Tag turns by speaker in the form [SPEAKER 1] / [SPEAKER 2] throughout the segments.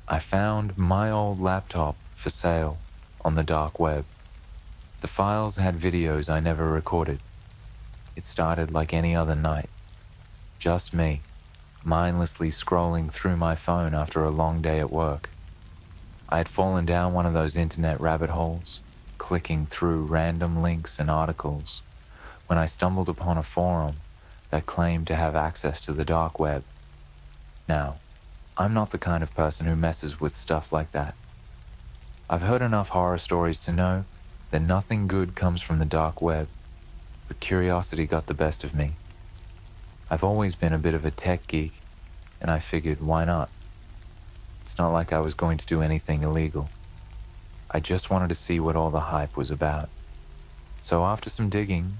[SPEAKER 1] I found my old laptop for sale on the dark web. The files had videos I never recorded. It started like any other night. Just me, mindlessly scrolling through my phone after a long day at work. I had fallen down one of those internet rabbit holes, clicking through random links and articles, when I stumbled upon a forum that claimed to have access to the dark web. Now, I'm not the kind of person who messes with stuff like that. I've heard enough horror stories to know that nothing good comes from the dark web, but curiosity got the best of me. I've always been a bit of a tech geek, and I figured, why not? It's not like I was going to do anything illegal. I just wanted to see what all the hype was about. So after some digging,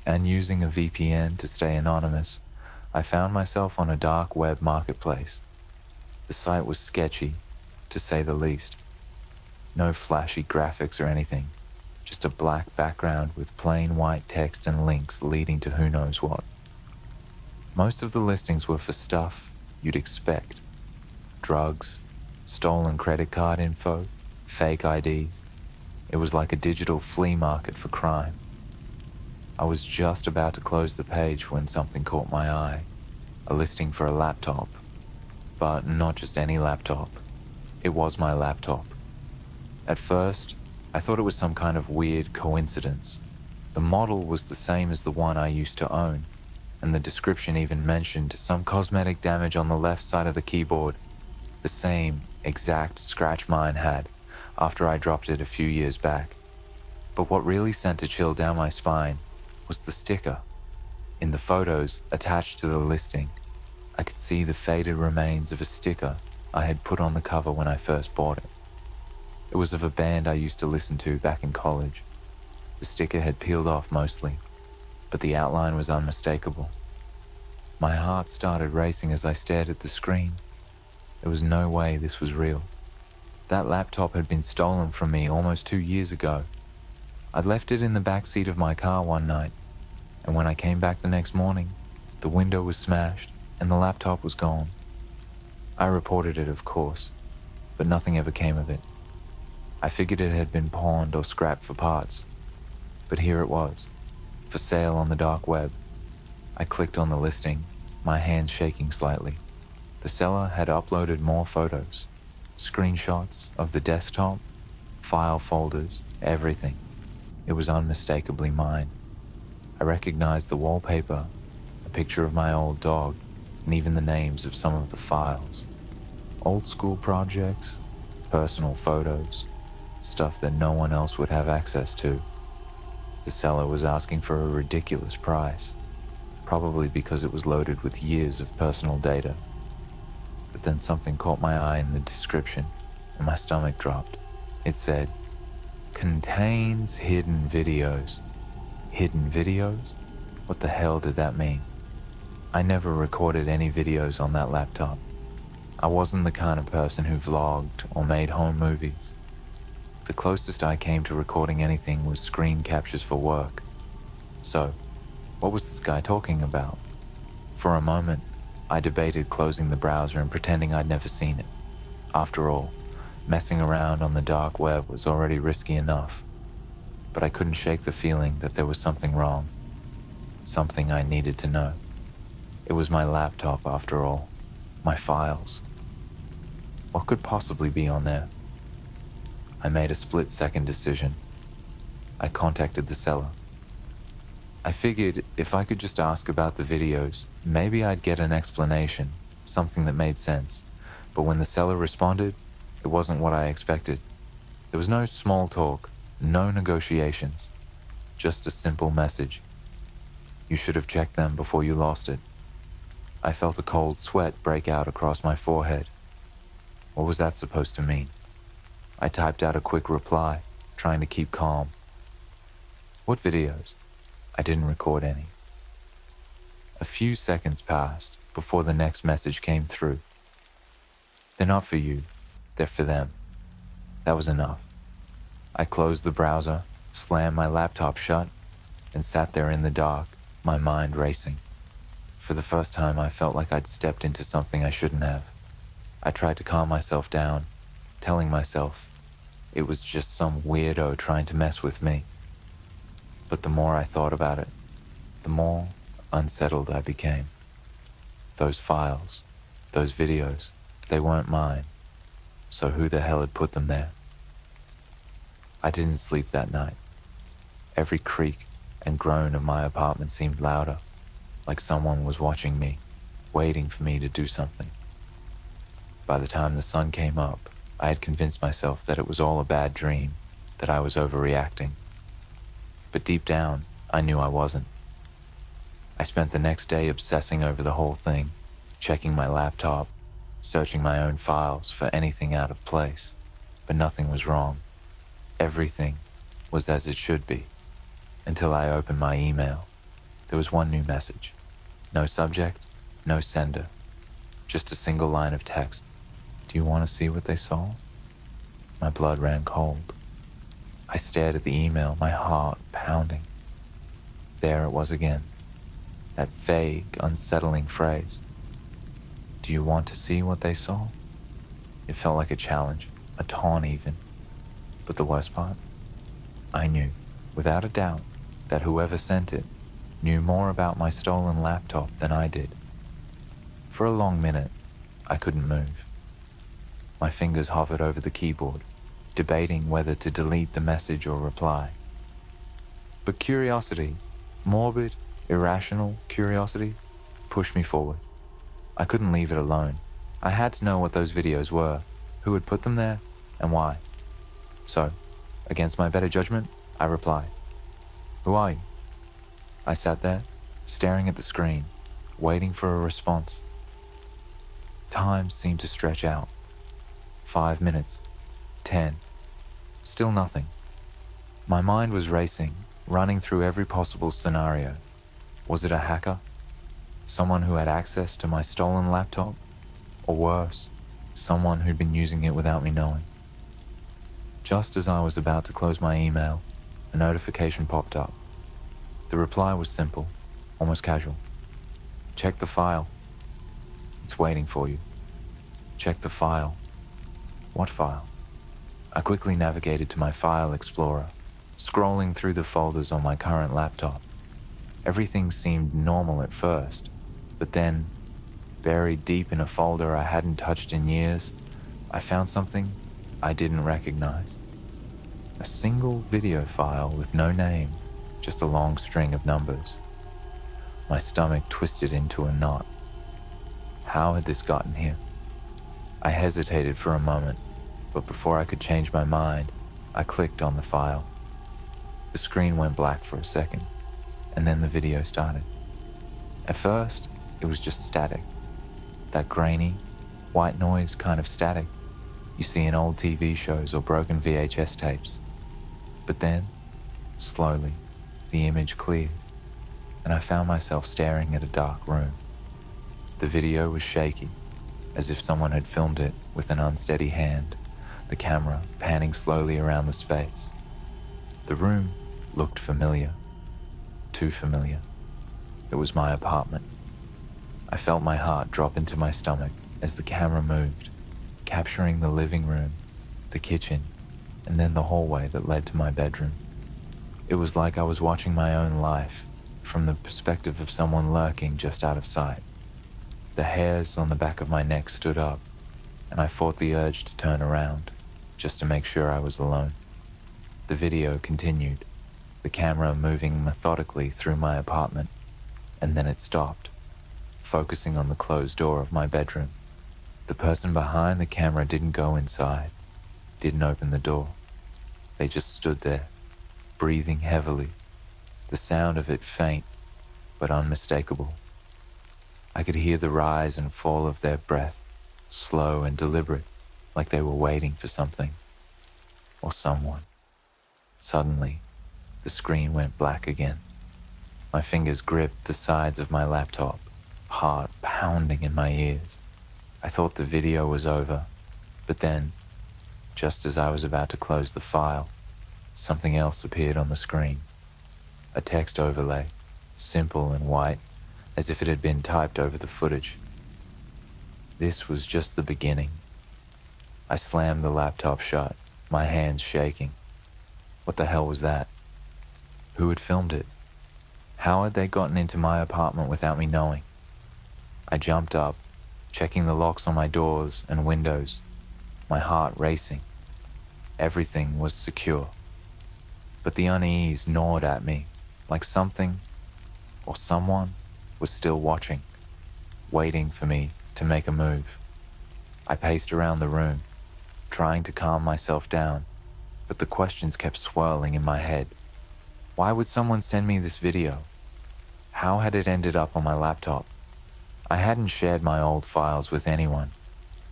[SPEAKER 1] and using a VPN to stay anonymous, I found myself on a dark web marketplace. The site was sketchy, to say the least. No flashy graphics or anything, just a black background with plain white text and links leading to who knows what. Most of the listings were for stuff you'd expect. Drugs, stolen credit card info, fake IDs. It was like a digital flea market for crime. I was just about to close the page when something caught my eye. A listing for a laptop. But not just any laptop. It was my laptop. At first, I thought it was some kind of weird coincidence. The model was the same as the one I used to own, and the description even mentioned some cosmetic damage on the left side of the keyboard, the same exact scratch mine had after I dropped it a few years back. But what really sent a chill down my spine was the sticker. In the photos attached to the listing, I could see the faded remains of a sticker I had put on the cover when I first bought it. It was of a band I used to listen to back in college. The sticker had peeled off mostly, but the outline was unmistakable. My heart started racing as I stared at the screen. There was no way this was real. That laptop had been stolen from me almost 2 years ago. I'd left it in the back seat of my car one night, and when I came back the next morning, the window was smashed and the laptop was gone. I reported it, of course, but nothing ever came of it. I figured it had been pawned or scrapped for parts, but here it was, for sale on the dark web. I clicked on the listing, my hands shaking slightly. The seller had uploaded more photos, screenshots of the desktop, file folders, everything. It was unmistakably mine. I recognized the wallpaper, a picture of my old dog, and even the names of some of the files. Old school projects, personal photos, stuff that no one else would have access to. The seller was asking for a ridiculous price, probably because it was loaded with years of personal data. But then something caught my eye in the description, and my stomach dropped. It said, "Contains hidden videos." Hidden videos? What the hell did that mean? I never recorded any videos on that laptop. I wasn't the kind of person who vlogged or made home movies. The closest I came to recording anything was screen captures for work. So, what was this guy talking about? For a moment, I debated closing the browser and pretending I'd never seen it. After all, messing around on the dark web was already risky enough. But I couldn't shake the feeling that there was something wrong. Something I needed to know. It was my laptop, after all. My files. What could possibly be on there? I made a split-second decision. I contacted the seller. I figured if I could just ask about the videos, maybe I'd get an explanation, something that made sense. But when the seller responded, it wasn't what I expected. There was no small talk, no negotiations, just a simple message. You should have checked them before you lost it. I felt a cold sweat break out across my forehead. What was that supposed to mean? I typed out a quick reply, trying to keep calm. What videos? I didn't record any. A few seconds passed before the next message came through. They're not for you, they're for them. That was enough. I closed the browser, slammed my laptop shut, and sat there in the dark, my mind racing. For the first time, I felt like I'd stepped into something I shouldn't have. I tried to calm myself down, telling myself it was just some weirdo trying to mess with me. But the more I thought about it, the more unsettled I became. Those files, those videos, they weren't mine. So who the hell had put them there? I didn't sleep that night. Every creak and groan of my apartment seemed louder, like someone was watching me, waiting for me to do something. By the time the sun came up, I had convinced myself that it was all a bad dream, that I was overreacting. But deep down, I knew I wasn't. I spent the next day obsessing over the whole thing, checking my laptop, searching my own files for anything out of place, but nothing was wrong. Everything was as it should be, until I opened my email. There was one new message. No subject, no sender, just a single line of text. Do you want to see what they saw? My blood ran cold. I stared at the email, my heart pounding. There it was again, that vague, unsettling phrase. Do you want to see what they saw? It felt like a challenge, a taunt even. But the worst part? I knew, without a doubt, that whoever sent it knew more about my stolen laptop than I did. For a long minute, I couldn't move. My fingers hovered over the keyboard, debating whether to delete the message or reply. But curiosity, morbid, irrational curiosity, pushed me forward. I couldn't leave it alone. I had to know what those videos were, who had put them there, and why. So, against my better judgment, I replied, "Who are you?" I sat there, staring at the screen, waiting for a response. Time seemed to stretch out. 5 minutes, 10, still nothing. My mind was racing, running through every possible scenario. Was it a hacker? Someone who had access to my stolen laptop? Or worse, someone who'd been using it without me knowing? Just as I was about to close my email, a notification popped up. The reply was simple, almost casual. Check the file. It's waiting for you. Check the file. What file? I quickly navigated to my file explorer, scrolling through the folders on my current laptop. Everything seemed normal at first, but then, buried deep in a folder I hadn't touched in years, I found something I didn't recognize. A single video file with no name, just a long string of numbers. My stomach twisted into a knot. How had this gotten here? I hesitated for a moment, but before I could change my mind, I clicked on the file. The screen went black for a second, and then the video started. At first, it was just static. That grainy, white noise kind of static you see in old TV shows or broken VHS tapes. But then, slowly, the image cleared, and I found myself staring at a dark room. The video was shaky, as if someone had filmed it with an unsteady hand, the camera panning slowly around the space. The room looked familiar, too familiar. It was my apartment. I felt my heart drop into my stomach as the camera moved, capturing the living room, the kitchen, and then the hallway that led to my bedroom. It was like I was watching my own life from the perspective of someone lurking just out of sight. The hairs on the back of my neck stood up, and I fought the urge to turn around, just to make sure I was alone. The video continued, the camera moving methodically through my apartment, and then it stopped, focusing on the closed door of my bedroom. The person behind the camera didn't go inside, didn't open the door. They just stood there, breathing heavily, the sound of it faint but unmistakable. I could hear the rise and fall of their breath, slow and deliberate, like they were waiting for something or someone. Suddenly, the screen went black again. My fingers gripped the sides of my laptop, heart pounding in my ears. I thought the video was over, but then, just as I was about to close the file, something else appeared on the screen. A text overlay, simple and white, as if it had been typed over the footage. This was just the beginning. I slammed the laptop shut, my hands shaking. What the hell was that? Who had filmed it? How had they gotten into my apartment without me knowing? I jumped up, checking the locks on my doors and windows, my heart racing. Everything was secure. But the unease gnawed at me, like something or someone was still watching, waiting for me to make a move. I paced around the room, trying to calm myself down, but the questions kept swirling in my head. Why would someone send me this video? How had it ended up on my laptop? I hadn't shared my old files with anyone,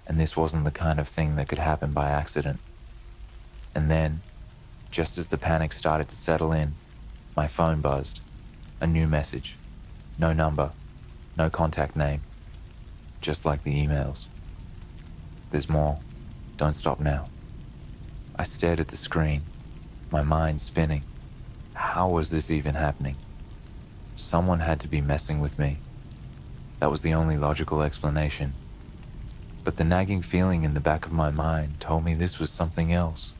[SPEAKER 1] and this wasn't the kind of thing that could happen by accident. And then, just as the panic started to settle in, my phone buzzed. A new message. No number, no contact name. Just like the emails. There's more. Don't stop now. I stared at the screen, my mind spinning. How was this even happening? Someone had to be messing with me. That was the only logical explanation. But the nagging feeling in the back of my mind told me this was something else.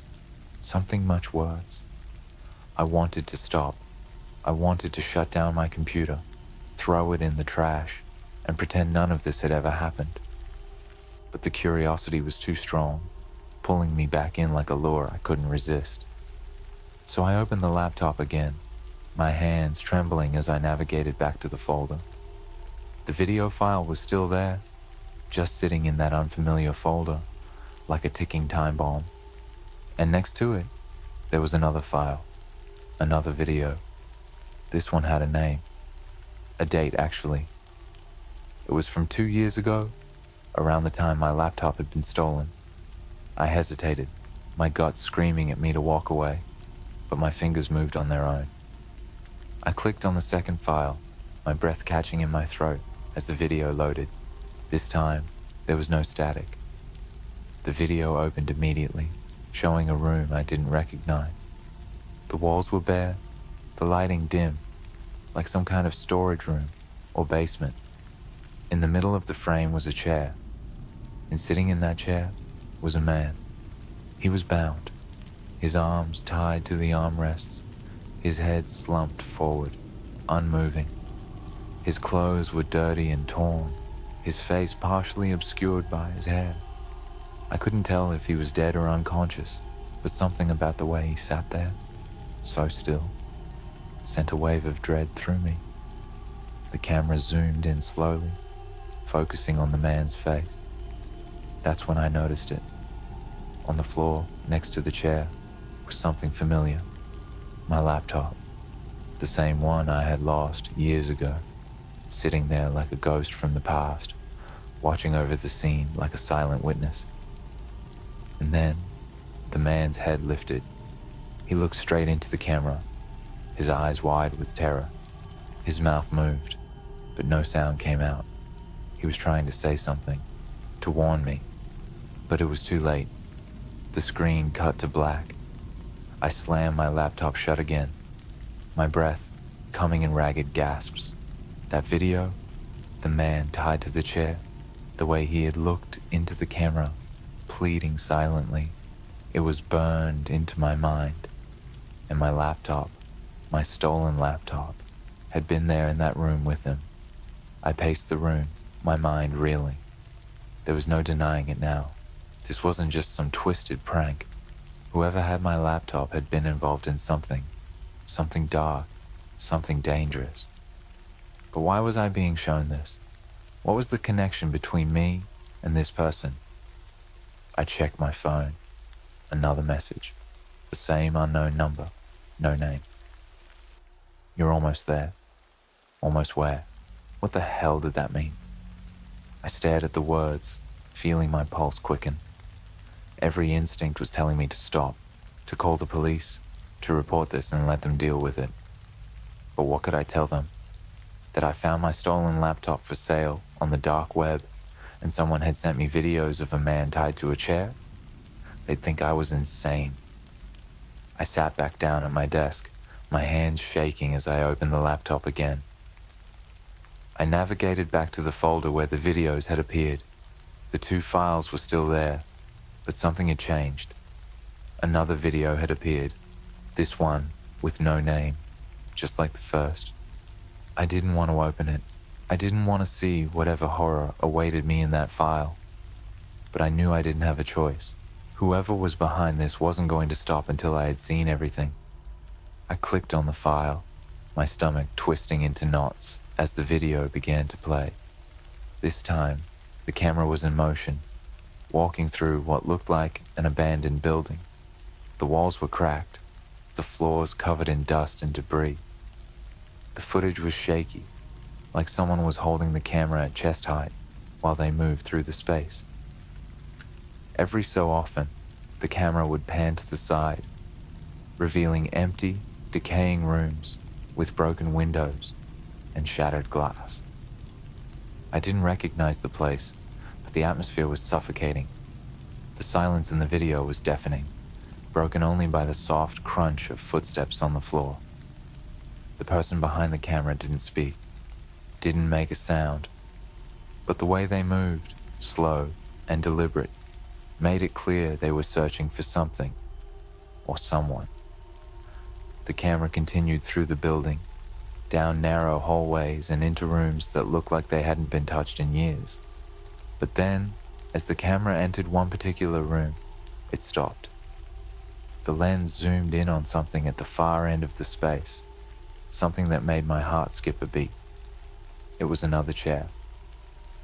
[SPEAKER 1] Something much worse. I wanted to stop. I wanted to shut down my computer, throw it in the trash, and pretend none of this had ever happened. But the curiosity was too strong, pulling me back in like a lure I couldn't resist. So I opened the laptop again, my hands trembling as I navigated back to the folder. The video file was still there, just sitting in that unfamiliar folder, like a ticking time bomb. And next to it, there was another file, another video. This one had a name, a date actually. It was from 2 years ago, around the time my laptop had been stolen. I hesitated, my gut screaming at me to walk away, but my fingers moved on their own. I clicked on the second file, my breath catching in my throat as the video loaded. This time, there was no static. The video opened immediately, showing a room I didn't recognize. The walls were bare, the lighting dim, like some kind of storage room or basement. In the middle of the frame was a chair, and sitting in that chair was a man. He was bound, his arms tied to the armrests, his head slumped forward, unmoving. His clothes were dirty and torn, his face partially obscured by his hair. I couldn't tell if he was dead or unconscious, but something about the way he sat there, so still, sent a wave of dread through me. The camera zoomed in slowly, focusing on the man's face. That's when I noticed it. On the floor, next to the chair, was something familiar. My laptop. The same one I had lost years ago, sitting there like a ghost from the past, watching over the scene like a silent witness. And then, the man's head lifted. He looked straight into the camera, his eyes wide with terror. His mouth moved, but no sound came out. He was trying to say something, to warn me, but it was too late. The screen cut to black. I slammed my laptop shut again, my breath coming in ragged gasps. That video, the man tied to the chair, the way he had looked into the camera, pleading silently, it was burned into my mind. And my laptop, my stolen laptop, had been there in that room with him. I paced the room, my mind reeling. There was no denying it now. This wasn't just some twisted prank. Whoever had my laptop had been involved in something dark, something dangerous. But why was I being shown this? What was the connection between me and this person? I checked my phone. Another message. The same unknown number. No name. You're almost there. Almost where? What the hell did that mean? I stared at the words, feeling my pulse quicken. Every instinct was telling me to stop, to call the police, to report this and let them deal with it. But what could I tell them? That I found my stolen laptop for sale on the dark web and someone had sent me videos of a man tied to a chair? They'd think I was insane. I sat back down at my desk, my hands shaking as I opened the laptop again. I navigated back to the folder where the videos had appeared. The two files were still there, But something had changed. Another video had appeared, this one with no name, just like the first. I didn't want to open it. I didn't want to see whatever horror awaited me in that file. But I knew I didn't have a choice. Whoever was behind this wasn't going to stop until I had seen everything. I clicked on the file, my stomach twisting into knots as the video began to play. This time, the camera was in motion, walking through what looked like an abandoned building. The walls were cracked, the floors covered in dust and debris. The footage was shaky, like someone was holding the camera at chest height while they moved through the space. Every so often, the camera would pan to the side, revealing empty, decaying rooms with broken windows and shattered glass. I didn't recognize the place, but the atmosphere was suffocating. The silence in the video was deafening, broken only by the soft crunch of footsteps on the floor. The person behind the camera didn't speak, didn't make a sound, but the way they moved, slow and deliberate, made it clear they were searching for something or someone. The camera continued through the building, down narrow hallways and into rooms that looked like they hadn't been touched in years. But then, as the camera entered one particular room, it stopped. The lens zoomed in on something at the far end of the space, something that made my heart skip a beat. It was another chair,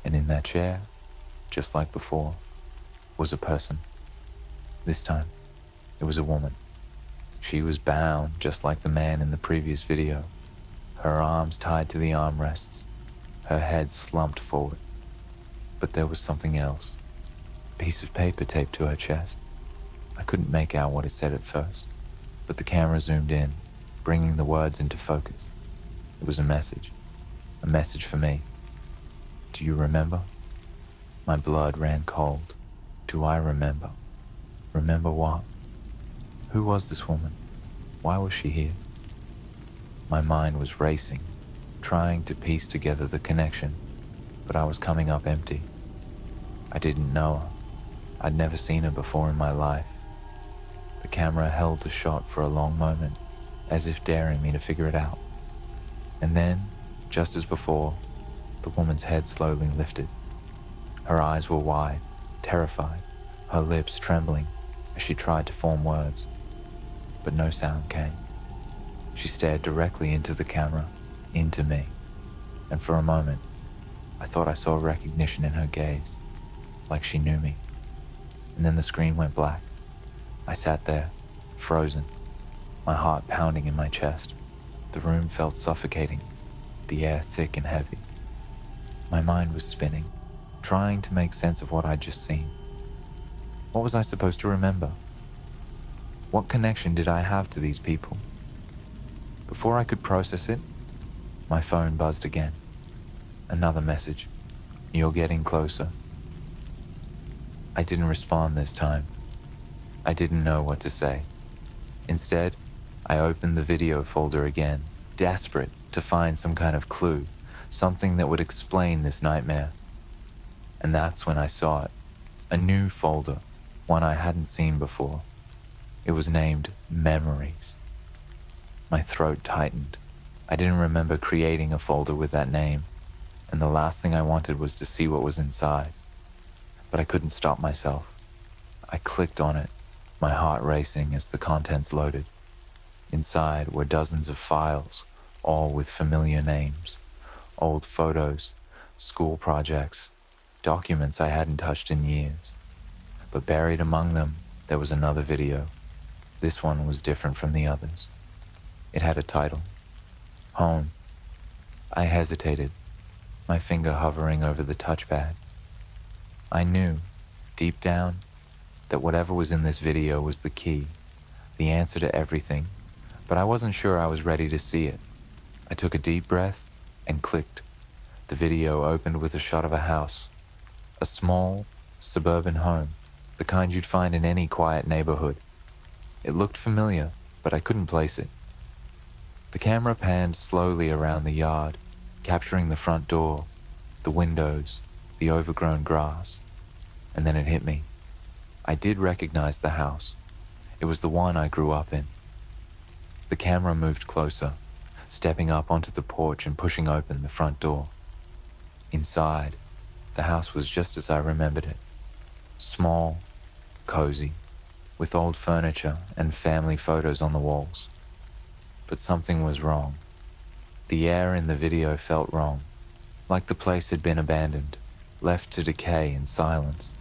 [SPEAKER 1] and in that chair, just like before, was a person. This time, it was a woman. She was bound just like the man in the previous video, her arms tied to the armrests, her head slumped forward. But there was something else, a piece of paper taped to her chest. I couldn't make out what it said at first, but the camera zoomed in, bringing the words into focus. It was a message for me. Do you remember? My blood ran cold. Do I remember? Remember what? Who was this woman? Why was she here? My mind was racing, trying to piece together the connection, but I was coming up empty. I didn't know her. I'd never seen her before in my life. The camera held the shot for a long moment, as if daring me to figure it out. And then, just as before, the woman's head slowly lifted. Her eyes were wide, terrified, her lips trembling as she tried to form words. But no sound came. She stared directly into the camera, into me, and for a moment, I thought I saw recognition in her gaze, like she knew me. And then the screen went black. I sat there, frozen, my heart pounding in my chest. The room felt suffocating, the air thick and heavy. My mind was spinning, trying to make sense of what I'd just seen. What was I supposed to remember? What connection did I have to these people? Before I could process it, my phone buzzed again. Another message. You're getting closer. I didn't respond this time. I didn't know what to say. Instead, I opened the video folder again, desperate to find some kind of clue, something that would explain this nightmare. And that's when I saw it. A new folder, one I hadn't seen before. It was named Memories. My throat tightened. I didn't remember creating a folder with that name, and the last thing I wanted was to see what was inside. But I couldn't stop myself. I clicked on it, my heart racing as the contents loaded. Inside were dozens of files, all with familiar names, old photos, school projects, documents I hadn't touched in years. But buried among them, there was another video. This one was different from the others. It had a title, Home. I hesitated, my finger hovering over the touchpad. I knew, deep down, that whatever was in this video was the key, the answer to everything, but I wasn't sure I was ready to see it. I took a deep breath and clicked. The video opened with a shot of a house, a small, suburban home, the kind you'd find in any quiet neighborhood. It looked familiar, but I couldn't place it. The camera panned slowly around the yard, capturing the front door, the windows, the overgrown grass, and then it hit me. I did recognize the house. It was the one I grew up in. The camera moved closer, stepping up onto the porch and pushing open the front door. Inside, the house was just as I remembered it. Small, cozy, with old furniture and family photos on the walls. But something was wrong. The air in the video felt wrong, like the place had been abandoned, left to decay in silence.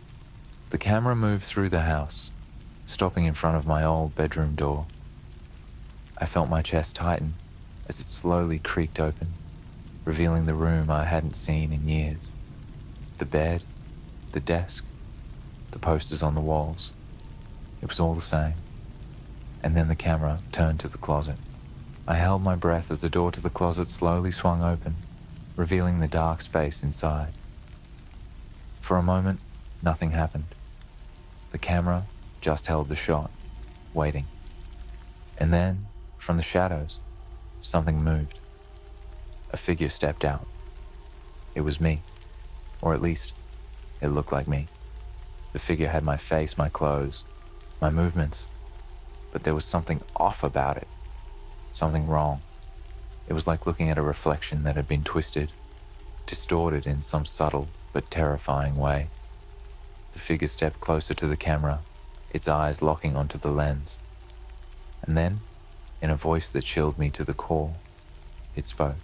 [SPEAKER 1] The camera moved through the house, stopping in front of my old bedroom door. I felt my chest tighten as it slowly creaked open, revealing the room I hadn't seen in years. The bed, the desk, the posters on the walls. It was all the same. And then the camera turned to the closet. I held my breath as the door to the closet slowly swung open, revealing the dark space inside. For a moment, nothing happened. The camera just held the shot, waiting. And then, from the shadows, something moved. A figure stepped out. It was me, or at least, it looked like me. The figure had my face, my clothes, my movements, but there was something off about it. Something wrong. It was like looking at a reflection that had been twisted, distorted in some subtle but terrifying way. The figure stepped closer to the camera, its eyes locking onto the lens. And then, in a voice that chilled me to the core, it spoke.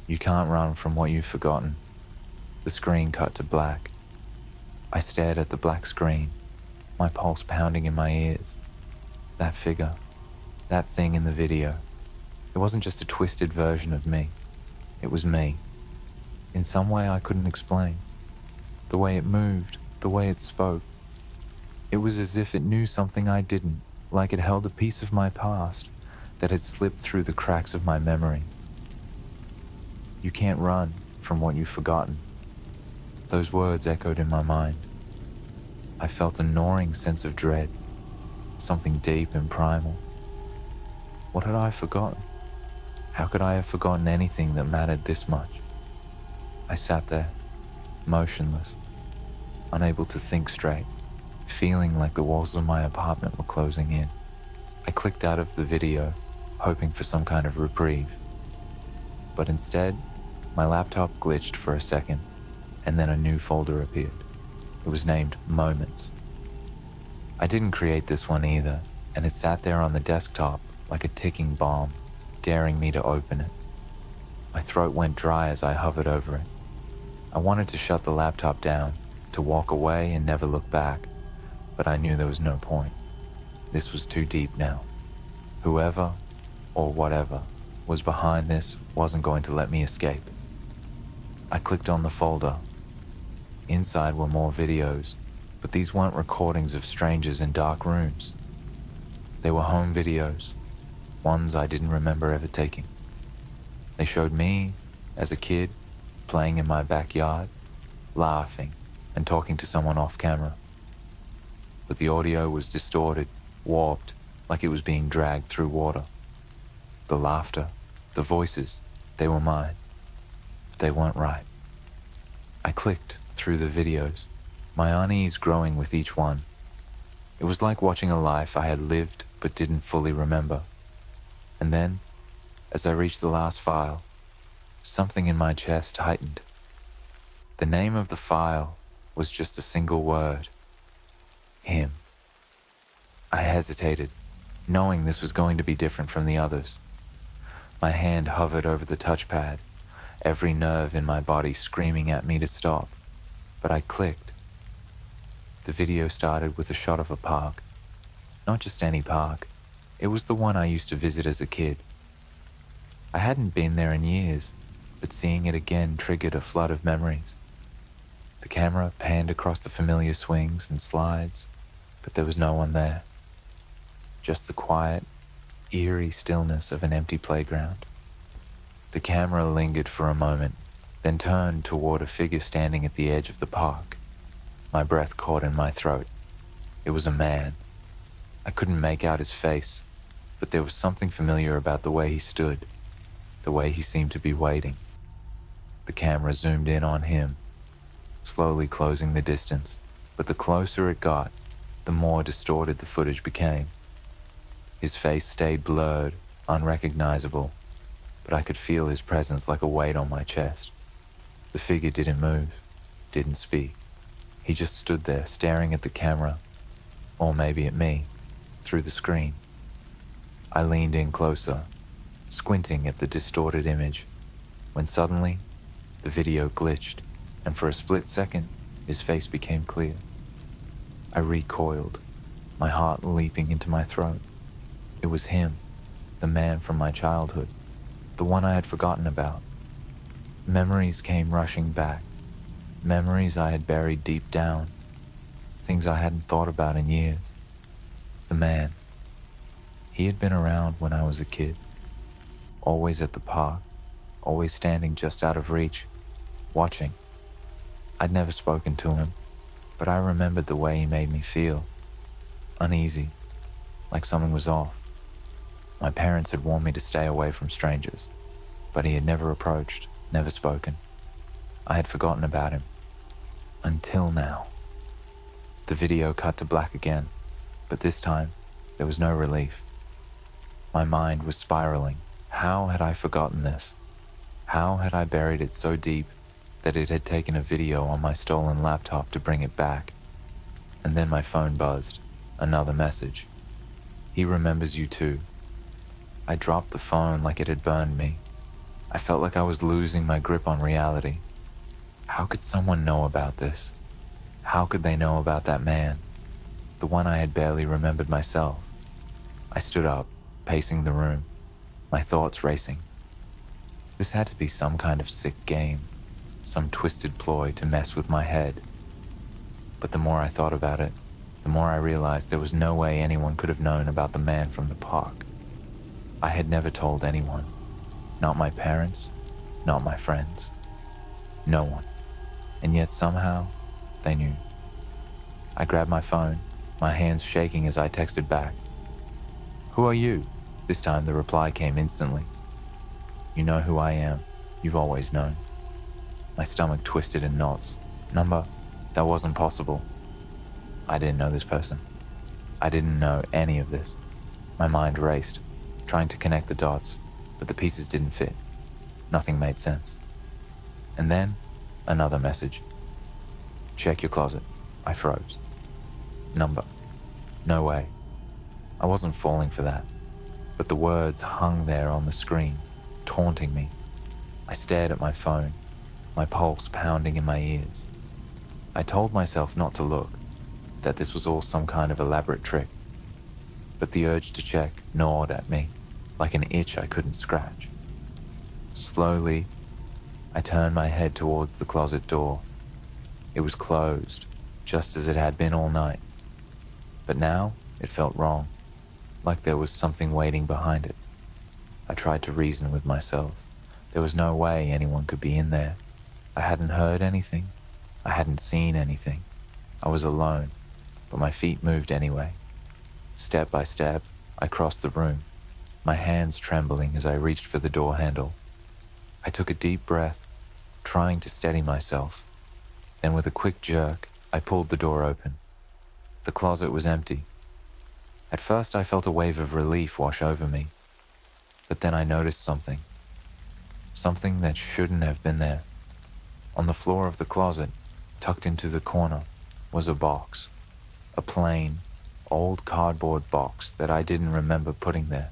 [SPEAKER 1] "You can't run from what you've forgotten." The screen cut to black. I stared at the black screen, my pulse pounding in my ears. That figure, that thing in the video, it wasn't just a twisted version of me. It was me. In some way I couldn't explain. The way it moved, the way it spoke. It was as if it knew something I didn't, like it held a piece of my past that had slipped through the cracks of my memory. You can't run from what you've forgotten. Those words echoed in my mind. I felt a gnawing sense of dread, something deep and primal. What had I forgotten? How could I have forgotten anything that mattered this much? I sat there, motionless, unable to think straight, feeling like the walls of my apartment were closing in. I clicked out of the video, hoping for some kind of reprieve. But instead, my laptop glitched for a second, and then a new folder appeared. It was named Moments. I didn't create this one either, and it sat there on the desktop like a ticking bomb, daring me to open it. My throat went dry as I hovered over it. I wanted to shut the laptop down, to walk away and never look back, but I knew there was no point. This was too deep now. Whoever, or whatever, was behind this wasn't going to let me escape. I clicked on the folder. Inside were more videos, but these weren't recordings of strangers in dark rooms. They were home videos, ones I didn't remember ever taking. They showed me, as a kid, playing in my backyard, laughing and talking to someone off camera. But the audio was distorted, warped, like it was being dragged through water. The laughter, the voices, they were mine. But they weren't right. I clicked through the videos, my unease growing with each one. It was like watching a life I had lived but didn't fully remember. And then, as I reached the last file, something in my chest tightened. The name of the file was just a single word. Him. I hesitated, knowing this was going to be different from the others. My hand hovered over the touchpad, every nerve in my body screaming at me to stop. But I clicked. The video started with a shot of a park. Not just any park. It was the one I used to visit as a kid. I hadn't been there in years, but seeing it again triggered a flood of memories. The camera panned across the familiar swings and slides, but there was no one there. Just the quiet, eerie stillness of an empty playground. The camera lingered for a moment, then turned toward a figure standing at the edge of the park. My breath caught in my throat. It was a man. I couldn't make out his face, but there was something familiar about the way he stood, the way he seemed to be waiting. The camera zoomed in on him, slowly closing the distance, But the closer it got, the more distorted the footage became. His face stayed blurred, unrecognizable, but I could feel his presence like a weight on my chest. The figure didn't move, didn't speak. He just stood there staring at the camera, or maybe at me, through the screen. I leaned in closer, squinting at the distorted image, when suddenly the video glitched, and for a split second, his face became clear. I recoiled, my heart leaping into my throat. It was him, the man from my childhood, the one I had forgotten about. Memories came rushing back, memories I had buried deep down, things I hadn't thought about in years. The man. He had been around when I was a kid, always at the park, always standing just out of reach, watching. I'd never spoken to him, but I remembered the way he made me feel, uneasy, like something was off. My parents had warned me to stay away from strangers, but he had never approached, never spoken. I had forgotten about him. Until now. The video cut to black again, but this time, there was no relief. My mind was spiraling. How had I forgotten this? How had I buried it so deep that it had taken a video on my stolen laptop to bring it back? And then my phone buzzed. Another message. He remembers you too. I dropped the phone like it had burned me. I felt like I was losing my grip on reality. How could someone know about this? How could they know about that man? The one I had barely remembered myself. I stood up, pacing the room, my thoughts racing. This had to be some kind of sick game, some twisted ploy to mess with my head. But the more I thought about it, the more I realized there was no way anyone could have known about the man from the park. I had never told anyone. Not my parents, not my friends. No one. And yet somehow, they knew. I grabbed my phone, my hands shaking as I texted back. "Who are you?" This time the reply came instantly. "You know who I am. You've always known." My stomach twisted in knots. Number? That wasn't possible. I didn't know this person. I didn't know any of this. My mind raced, trying to connect the dots, but the pieces didn't fit. Nothing made sense. And then, another message. "Check your closet." I froze. Number. No way. I wasn't falling for that, but the words hung there on the screen, taunting me. I stared at my phone, my pulse pounding in my ears. I told myself not to look, that this was all some kind of elaborate trick. But the urge to check gnawed at me, like an itch I couldn't scratch. Slowly, I turned my head towards the closet door. It was closed, just as it had been all night. But now, it felt wrong, like there was something waiting behind it. I tried to reason with myself. There was no way anyone could be in there. I hadn't heard anything. I hadn't seen anything. I was alone, but my feet moved anyway. Step by step, I crossed the room, my hands trembling as I reached for the door handle. I took a deep breath, trying to steady myself. Then with a quick jerk, I pulled the door open. The closet was empty. At first I felt a wave of relief wash over me, but then I noticed something. Something that shouldn't have been there. On the floor of the closet, tucked into the corner, was a box. A plain, old cardboard box that I didn't remember putting there.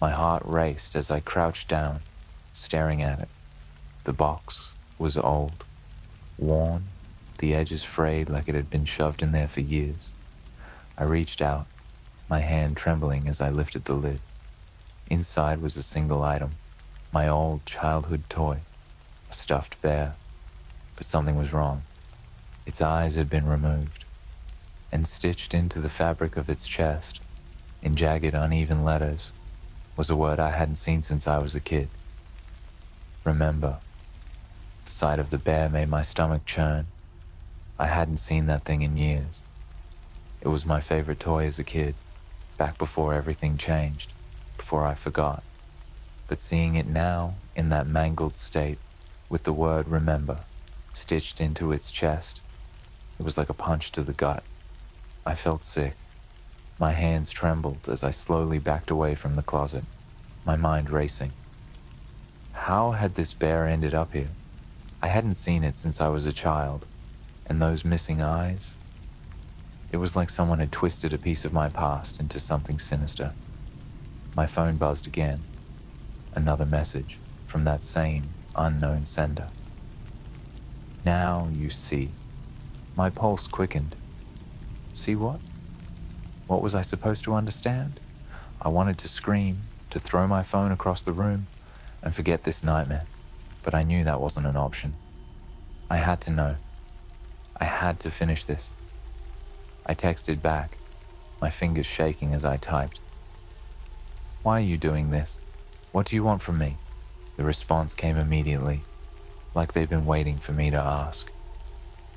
[SPEAKER 1] My heart raced as I crouched down, staring at it. The box was old, worn, the edges frayed like it had been shoved in there for years. I reached out, my hand trembling as I lifted the lid. Inside was a single item, my old childhood toy, a stuffed bear. But something was wrong. Its eyes had been removed, and stitched into the fabric of its chest, in jagged, uneven letters, was a word I hadn't seen since I was a kid. Remember. The sight of the bear made my stomach churn. I hadn't seen that thing in years. It was my favorite toy as a kid, back before everything changed, before I forgot. But seeing it now, in that mangled state, with the word remember, stitched into its chest, It was like a punch to the gut. I felt sick. My hands trembled as I slowly backed away from the closet, my mind racing. How had this bear ended up here? I hadn't seen it since I was a child, and those missing eyes? It was like someone had twisted a piece of my past into something sinister. My phone buzzed again. Another message from that same unknown sender. Now you see. My pulse quickened. See what? What was I supposed to understand? I wanted to scream, to throw my phone across the room, and forget this nightmare, but I knew that wasn't an option. I had to know. I had to finish this. I texted back, my fingers shaking as I typed. Why are you doing this? What do you want from me? The response came immediately, like they'd been waiting for me to ask.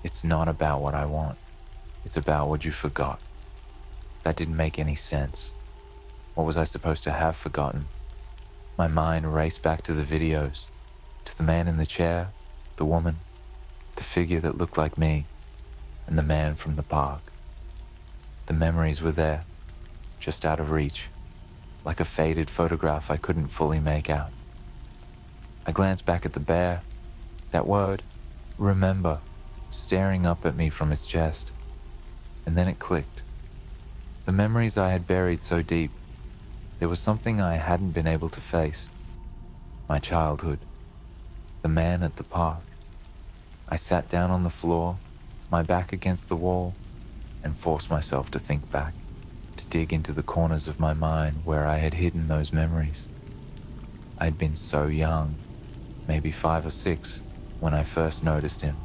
[SPEAKER 1] It's not about what I want. It's about what you forgot. That didn't make any sense. What was I supposed to have forgotten? My mind raced back to the videos, to the man in the chair, the woman, the figure that looked like me, and the man from the park. The memories were there, just out of reach, like a faded photograph I couldn't fully make out. I glanced back at the bear, that word, remember, staring up at me from his chest. And then it clicked. The memories I had buried so deep, there was something I hadn't been able to face. My childhood. The man at the park. I sat down on the floor, my back against the wall, and forced myself to think back, to dig into the corners of my mind where I had hidden those memories. I'd been so young, maybe 5 or 6, when I first noticed him.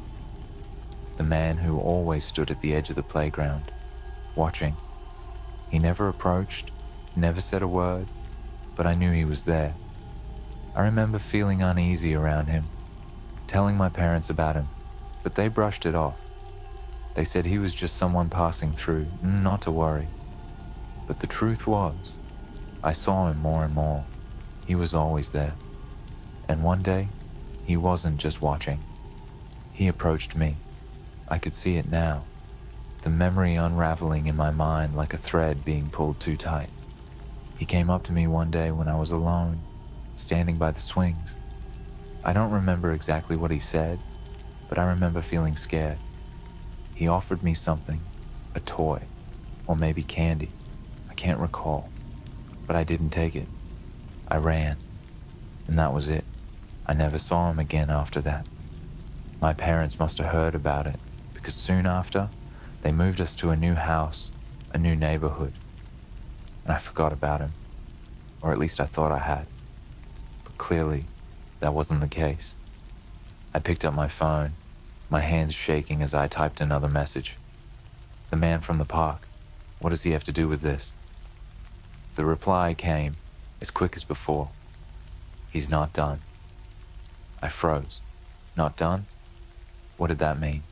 [SPEAKER 1] The man who always stood at the edge of the playground, watching. He never approached, never said a word, but I knew he was there. I remember feeling uneasy around him, telling my parents about him, but they brushed it off. They said he was just someone passing through, not to worry. But the truth was, I saw him more and more. He was always there. And one day, he wasn't just watching. He approached me. I could see it now, the memory unraveling in my mind like a thread being pulled too tight. He came up to me one day when I was alone, standing by the swings. I don't remember exactly what he said, but I remember feeling scared. He offered me something, a toy, or maybe candy. I can't recall, but I didn't take it. I ran, and that was it. I never saw him again after that. My parents must have heard about it, because soon after, they moved us to a new house, a new neighborhood, and I forgot about him, or at least I thought I had. But clearly, that wasn't the case. I picked up my phone, my hands shaking as I typed another message. The man from the park, what does he have to do with this? The reply came, as quick as before. He's not done. I froze. Not done? What did that mean?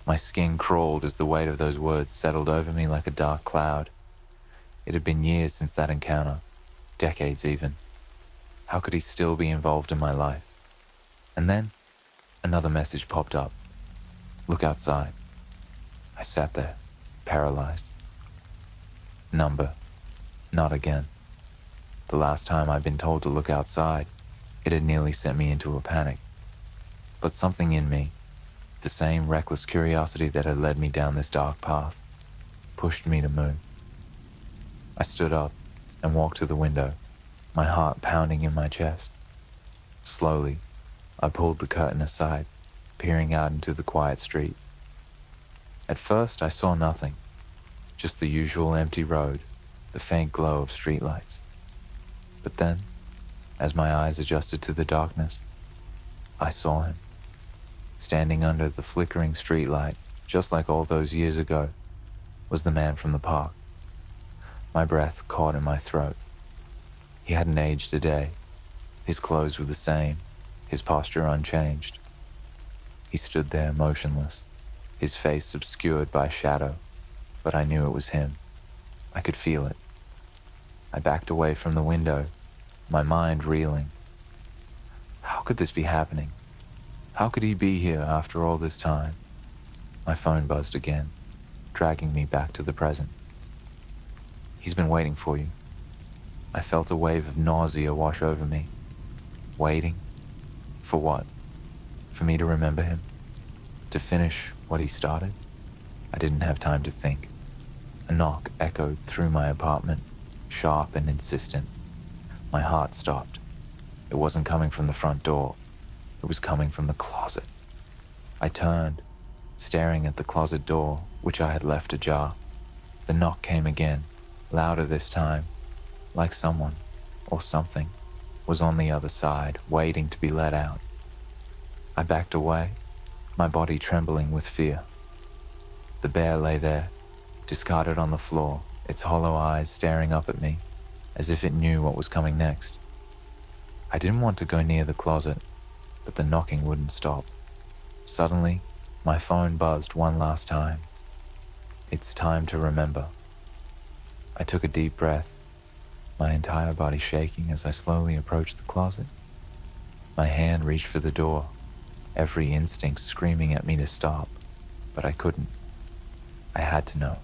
[SPEAKER 1] My skin crawled as the weight of those words settled over me like a dark cloud. It had been years since that encounter, decades even. How could he still be involved in my life? And then, another message popped up. Look outside. I sat there, paralyzed. Number. Not again. The last time I'd been told to look outside, it had nearly sent me into a panic. But something in me, the same reckless curiosity that had led me down this dark path, pushed me to move. I stood up and walked to the window, my heart pounding in my chest. Slowly, I pulled the curtain aside, peering out into the quiet street. At first, I saw nothing, just the usual empty road, the faint glow of streetlights. But then, as my eyes adjusted to the darkness, I saw him. Standing under the flickering streetlight, just like all those years ago, was the man from the park. My breath caught in my throat. He hadn't aged a day. His clothes were the same, his posture unchanged. He stood there motionless, his face obscured by shadow, but I knew it was him. I could feel it. I backed away from the window, my mind reeling. How could this be happening? How could he be here after all this time? My phone buzzed again, dragging me back to the present. He's been waiting for you. I felt a wave of nausea wash over me. Waiting? For what? For me to remember him? To finish what he started? I didn't have time to think. A knock echoed through my apartment, sharp and insistent. My heart stopped. It wasn't coming from the front door. It was coming from the closet. I turned, staring at the closet door, which I had left ajar. The knock came again, louder this time, like someone, or something, was on the other side, waiting to be let out. I backed away, my body trembling with fear. The bear lay there, discarded on the floor, its hollow eyes staring up at me, as if it knew what was coming next. I didn't want to go near the closet, but the knocking wouldn't stop. Suddenly, my phone buzzed one last time. It's time to remember. I took a deep breath, my entire body shaking as I slowly approached the closet. My hand reached for the door, every instinct screaming at me to stop, but I couldn't. I had to know.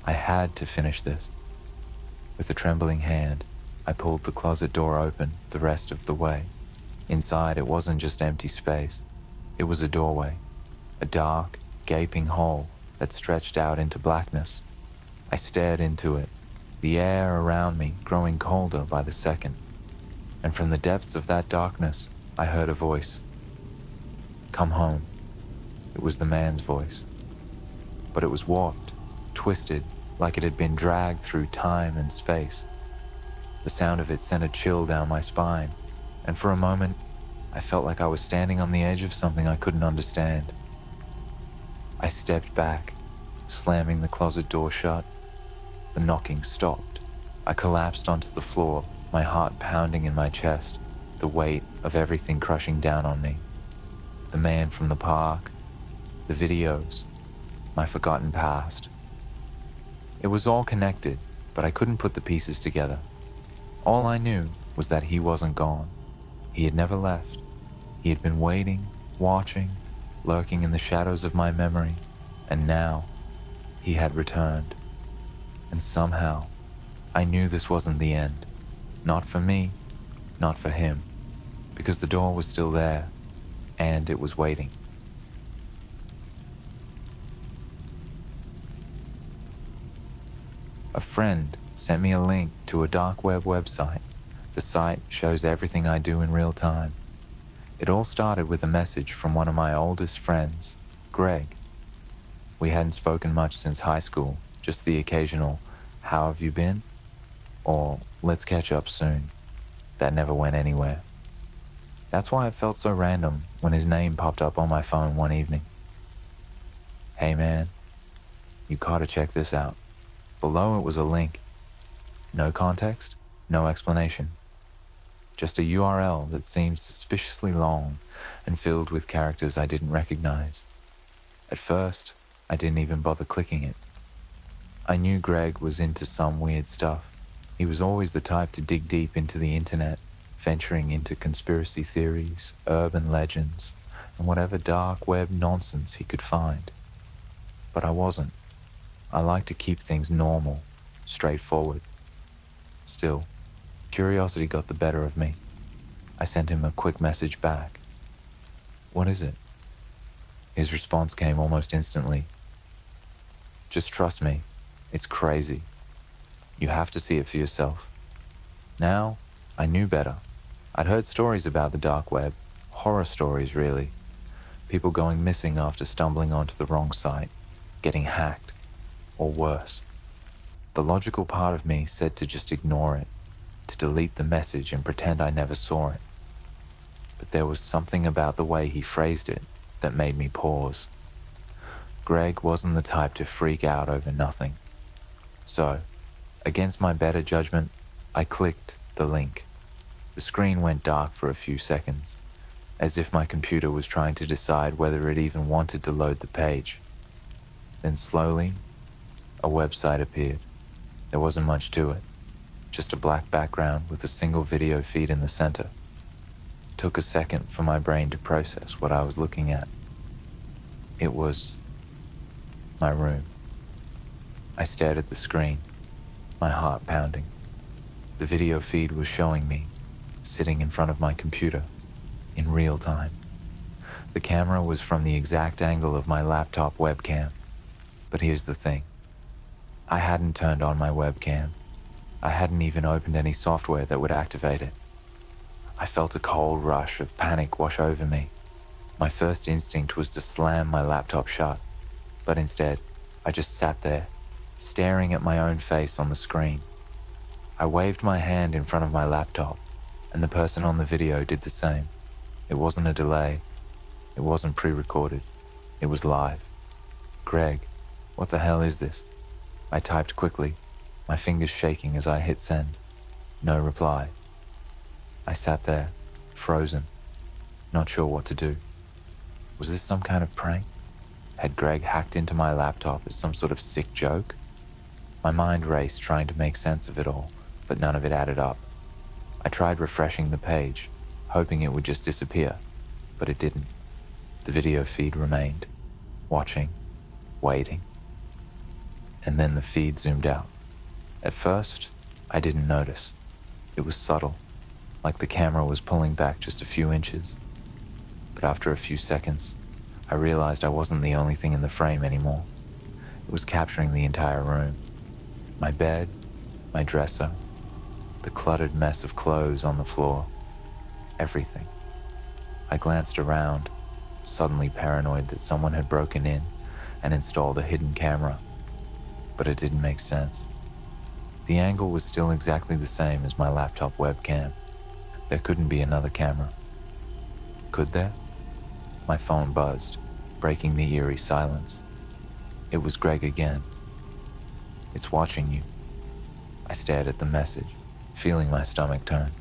[SPEAKER 1] I had to finish this. With a trembling hand, I pulled the closet door open the rest of the way. Inside, it wasn't just empty space. It was a doorway, a dark, gaping hole that stretched out into blackness. I stared into it, the air around me growing colder by the second. And from the depths of that darkness, I heard a voice. Come home. It was the man's voice. But it was warped, twisted, like it had been dragged through time and space. The sound of it sent a chill down my spine, and for a moment, I felt like I was standing on the edge of something I couldn't understand. I stepped back, slamming the closet door shut. The knocking stopped. I collapsed onto the floor, my heart pounding in my chest, the weight of everything crushing down on me. The man from the park, the videos, my forgotten past. It was all connected, but I couldn't put the pieces together. All I knew was that he wasn't gone. He had never left. He had been waiting, watching, lurking in the shadows of my memory, and now he had returned. And somehow, I knew this wasn't the end. Not for me, not for him, because the door was still there, and it was waiting. A friend sent me a link to a dark web website. The site shows everything I do in real time. It all started with a message from one of my oldest friends, Greg. We hadn't spoken much since high school, just the occasional, "How have you been?" or "Let's catch up soon." That never went anywhere. That's why it felt so random when his name popped up on my phone one evening. "Hey man, you gotta check this out." Below it was a link. No context, no explanation. Just a URL that seemed suspiciously long and filled with characters I didn't recognize. At first, I didn't even bother clicking it. I knew Greg was into some weird stuff. He was always the type to dig deep into the internet, venturing into conspiracy theories, urban legends, and whatever dark web nonsense he could find. But I wasn't. I like to keep things normal, straightforward. Still, curiosity got the better of me. I sent him a quick message back. "What is it?" His response came almost instantly. "Just trust me, it's crazy. You have to see it for yourself." Now, I knew better. I'd heard stories about the dark web, horror stories really. People going missing after stumbling onto the wrong site, getting hacked, or worse. The logical part of me said to just ignore it, to delete the message and pretend I never saw it. But there was something about the way he phrased it that made me pause. Greg wasn't the type to freak out over nothing. So, against my better judgment, I clicked the link. The screen went dark for a few seconds, as if my computer was trying to decide whether it even wanted to load the page. Then slowly, a website appeared. There wasn't much to it, just a black background with a single video feed in the center. It took a second for my brain to process what I was looking at. It was my room. I stared at the screen, my heart pounding. The video feed was showing me, sitting in front of my computer, in real time. The camera was from the exact angle of my laptop webcam. But here's the thing. I hadn't turned on my webcam. I hadn't even opened any software that would activate it. I felt a cold rush of panic wash over me. My first instinct was to slam my laptop shut, but instead, I just sat there, staring at my own face on the screen. I waved my hand in front of my laptop, and the person on the video did the same. It wasn't a delay. It wasn't pre-recorded. It was live. "Greg, what the hell is this?" I typed quickly, my fingers shaking as I hit send. No reply. I sat there, frozen, not sure what to do. Was this some kind of prank? Had Greg hacked into my laptop as some sort of sick joke? My mind raced trying to make sense of it all, but none of it added up. I tried refreshing the page, hoping it would just disappear, but it didn't. The video feed remained, watching, waiting. And then the feed zoomed out. At first, I didn't notice. It was subtle, like the camera was pulling back just a few inches. But after a few seconds, I realized I wasn't the only thing in the frame anymore. It was capturing the entire room. My bed, my dresser, the cluttered mess of clothes on the floor, everything. I glanced around, suddenly paranoid that someone had broken in and installed a hidden camera. But it didn't make sense. The angle was still exactly the same as my laptop webcam. There couldn't be another camera. Could there? My phone buzzed, breaking the eerie silence. It was Greg again. "It's watching you." I stared at the message, feeling my stomach turn.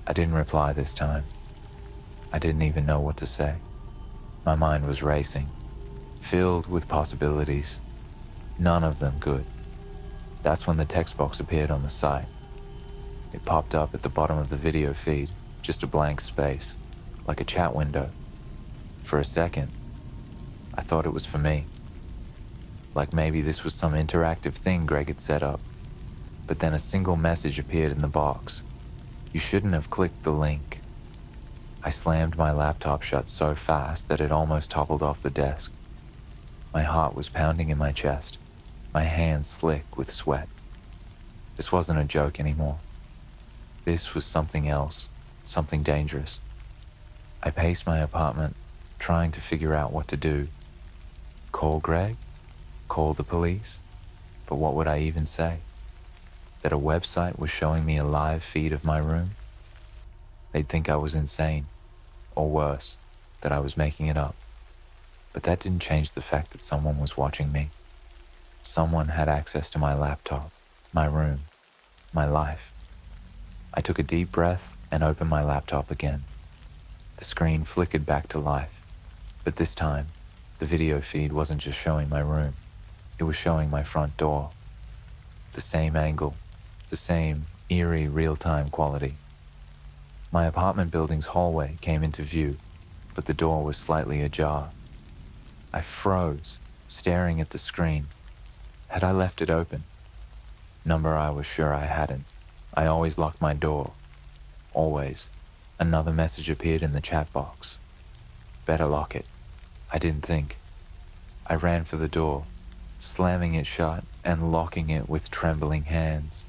[SPEAKER 1] I didn't reply this time. I didn't even know what to say. My mind was racing, filled with possibilities, none of them good. That's when the text box appeared on the site. It popped up at the bottom of the video feed, just a blank space, like a chat window. For a second, I thought it was for me. Like maybe this was some interactive thing Greg had set up. But then a single message appeared in the box. "You shouldn't have clicked the link." I slammed my laptop shut so fast that it almost toppled off the desk. My heart was pounding in my chest, my hands slick with sweat. This wasn't a joke anymore. This was something else, something dangerous. I paced my apartment, trying to figure out what to do. Call Greg? Call the police? But what would I even say? That a website was showing me a live feed of my room? They'd think I was insane, or worse, that I was making it up. But that didn't change the fact that someone was watching me. Someone had access to my laptop, my room, my life. I took a deep breath and opened my laptop again. The screen flickered back to life, but this time, the video feed wasn't just showing my room. It was showing my front door. The same angle, the same eerie real-time quality. My apartment building's hallway came into view, but the door was slightly ajar. I froze, staring at the screen. Had I left it open? Number I was sure I hadn't. I always locked my door. Always. Another message appeared in the chat box. Better lock it. I didn't think. I ran for the door, slamming it shut and locking it with trembling hands.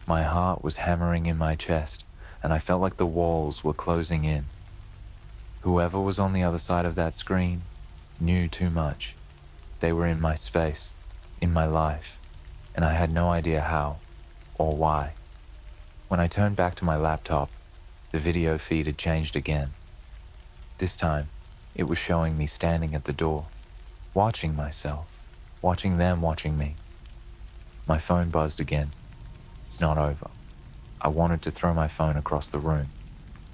[SPEAKER 1] My heart was hammering in my chest, and I felt like the walls were closing in. Whoever was on the other side of that screen knew too much. They were in my space, in my life, and I had no idea how or why. When I turned back to my laptop, the video feed had changed again. This time, it was showing me standing at the door, watching myself, watching them watching me. My phone buzzed again. It's not over. I wanted to throw my phone across the room.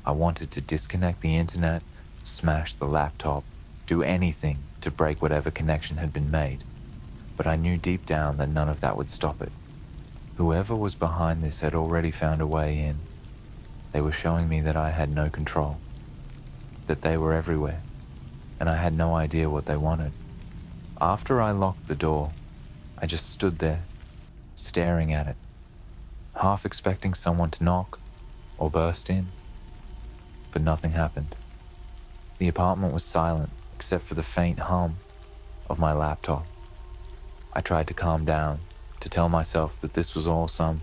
[SPEAKER 1] I wanted to disconnect the internet, smash the laptop, do anything to break whatever connection had been made. But I knew deep down that none of that would stop it. Whoever was behind this had already found a way in. They were showing me that I had no control, that they were everywhere, and I had no idea what they wanted. After I locked the door, I just stood there, staring at it, half expecting someone to knock or burst in, but nothing happened. The apartment was silent except for the faint hum of my laptop. I tried to calm down, to tell myself that this was all some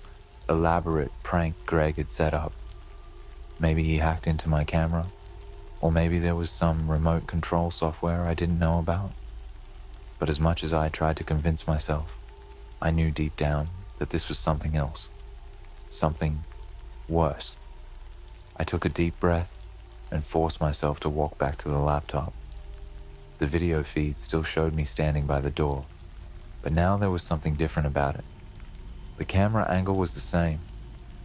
[SPEAKER 1] elaborate prank Greg had set up. Maybe he hacked into my camera, or maybe there was some remote control software I didn't know about. But as much as I tried to convince myself, I knew deep down that this was something else, something worse. I took a deep breath and forced myself to walk back to the laptop. The video feed still showed me standing by the door, but now there was something different about it. The camera angle was the same,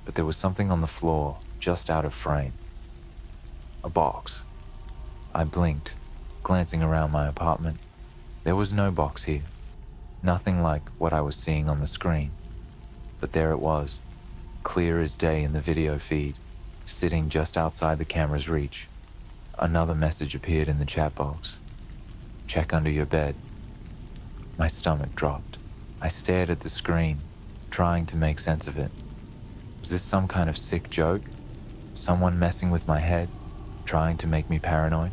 [SPEAKER 1] but there was something on the floor just out of frame. A box. I blinked, glancing around my apartment. There was no box here, nothing like what I was seeing on the screen. But there it was, clear as day in the video feed, sitting just outside the camera's reach. Another message appeared in the chat box. Check under your bed. My stomach dropped. I stared at the screen, trying to make sense of it. Was this some kind of sick joke? Someone messing with my head, trying to make me paranoid?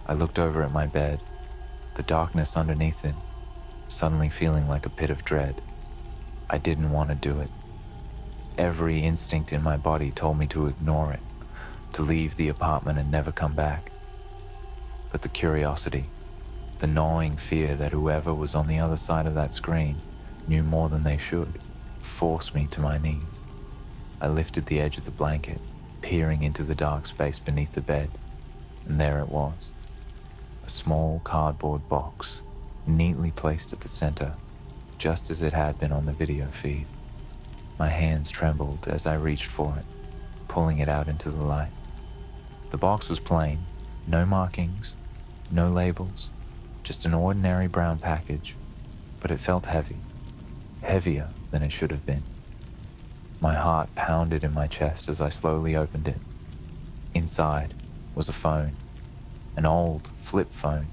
[SPEAKER 1] I looked over at my bed, the darkness underneath it, suddenly feeling like a pit of dread. I didn't want to do it. Every instinct in my body told me to ignore it, to leave the apartment and never come back. But the curiosity, the gnawing fear that whoever was on the other side of that screen knew more than they should, forced me to my knees. I lifted the edge of the blanket, peering into the dark space beneath the bed, and there it was. A small cardboard box, neatly placed at the center, just as it had been on the video feed. My hands trembled as I reached for it, pulling it out into the light. The box was plain, no markings, no labels, just an ordinary brown package, but it felt heavy, heavier than it should have been. My heart pounded in my chest as I slowly opened it. Inside was a phone, an old flip phone,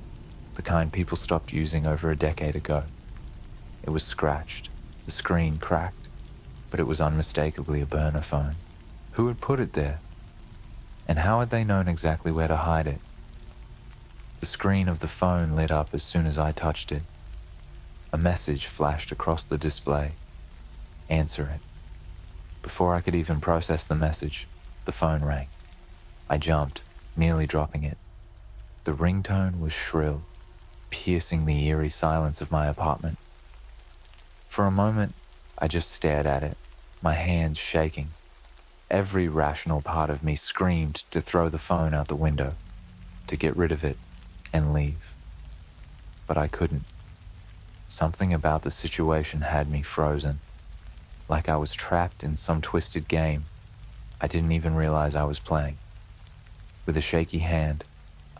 [SPEAKER 1] the kind people stopped using over a decade ago. It was scratched, the screen cracked, but it was unmistakably a burner phone. Who had put it there? And how had they known exactly where to hide it? The screen of the phone lit up as soon as I touched it. A message flashed across the display. Answer it. Before I could even process the message, the phone rang. I jumped, nearly dropping it. The ringtone was shrill, piercing the eerie silence of my apartment. For a moment, I just stared at it, my hands shaking. Every rational part of me screamed to throw the phone out the window, to get rid of it and leave. But I couldn't. Something about the situation had me frozen, like I was trapped in some twisted game I didn't even realize I was playing. With a shaky hand,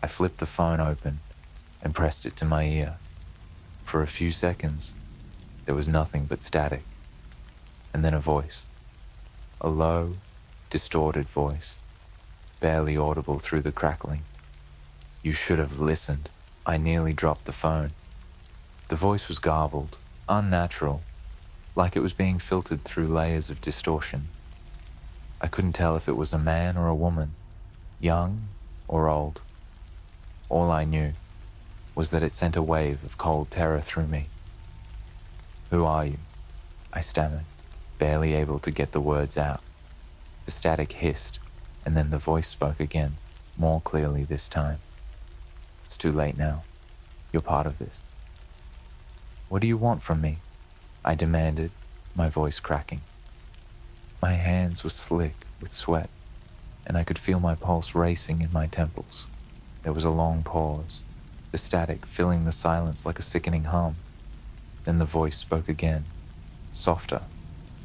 [SPEAKER 1] I flipped the phone open and pressed it to my ear. For a few seconds, there was nothing but static, and then a voice. A low, distorted voice, barely audible through the crackling. You should have listened. I nearly dropped the phone. The voice was garbled, unnatural, like it was being filtered through layers of distortion. I couldn't tell if it was a man or a woman, young or old. All I knew was that it sent a wave of cold terror through me. Who are you? I stammered, barely able to get the words out. The static hissed, and then the voice spoke again, more clearly this time. It's too late now. You're part of this. What do you want from me? I demanded, my voice cracking. My hands were slick with sweat, and I could feel my pulse racing in my temples. There was a long pause, the static filling the silence like a sickening hum. Then the voice spoke again, softer,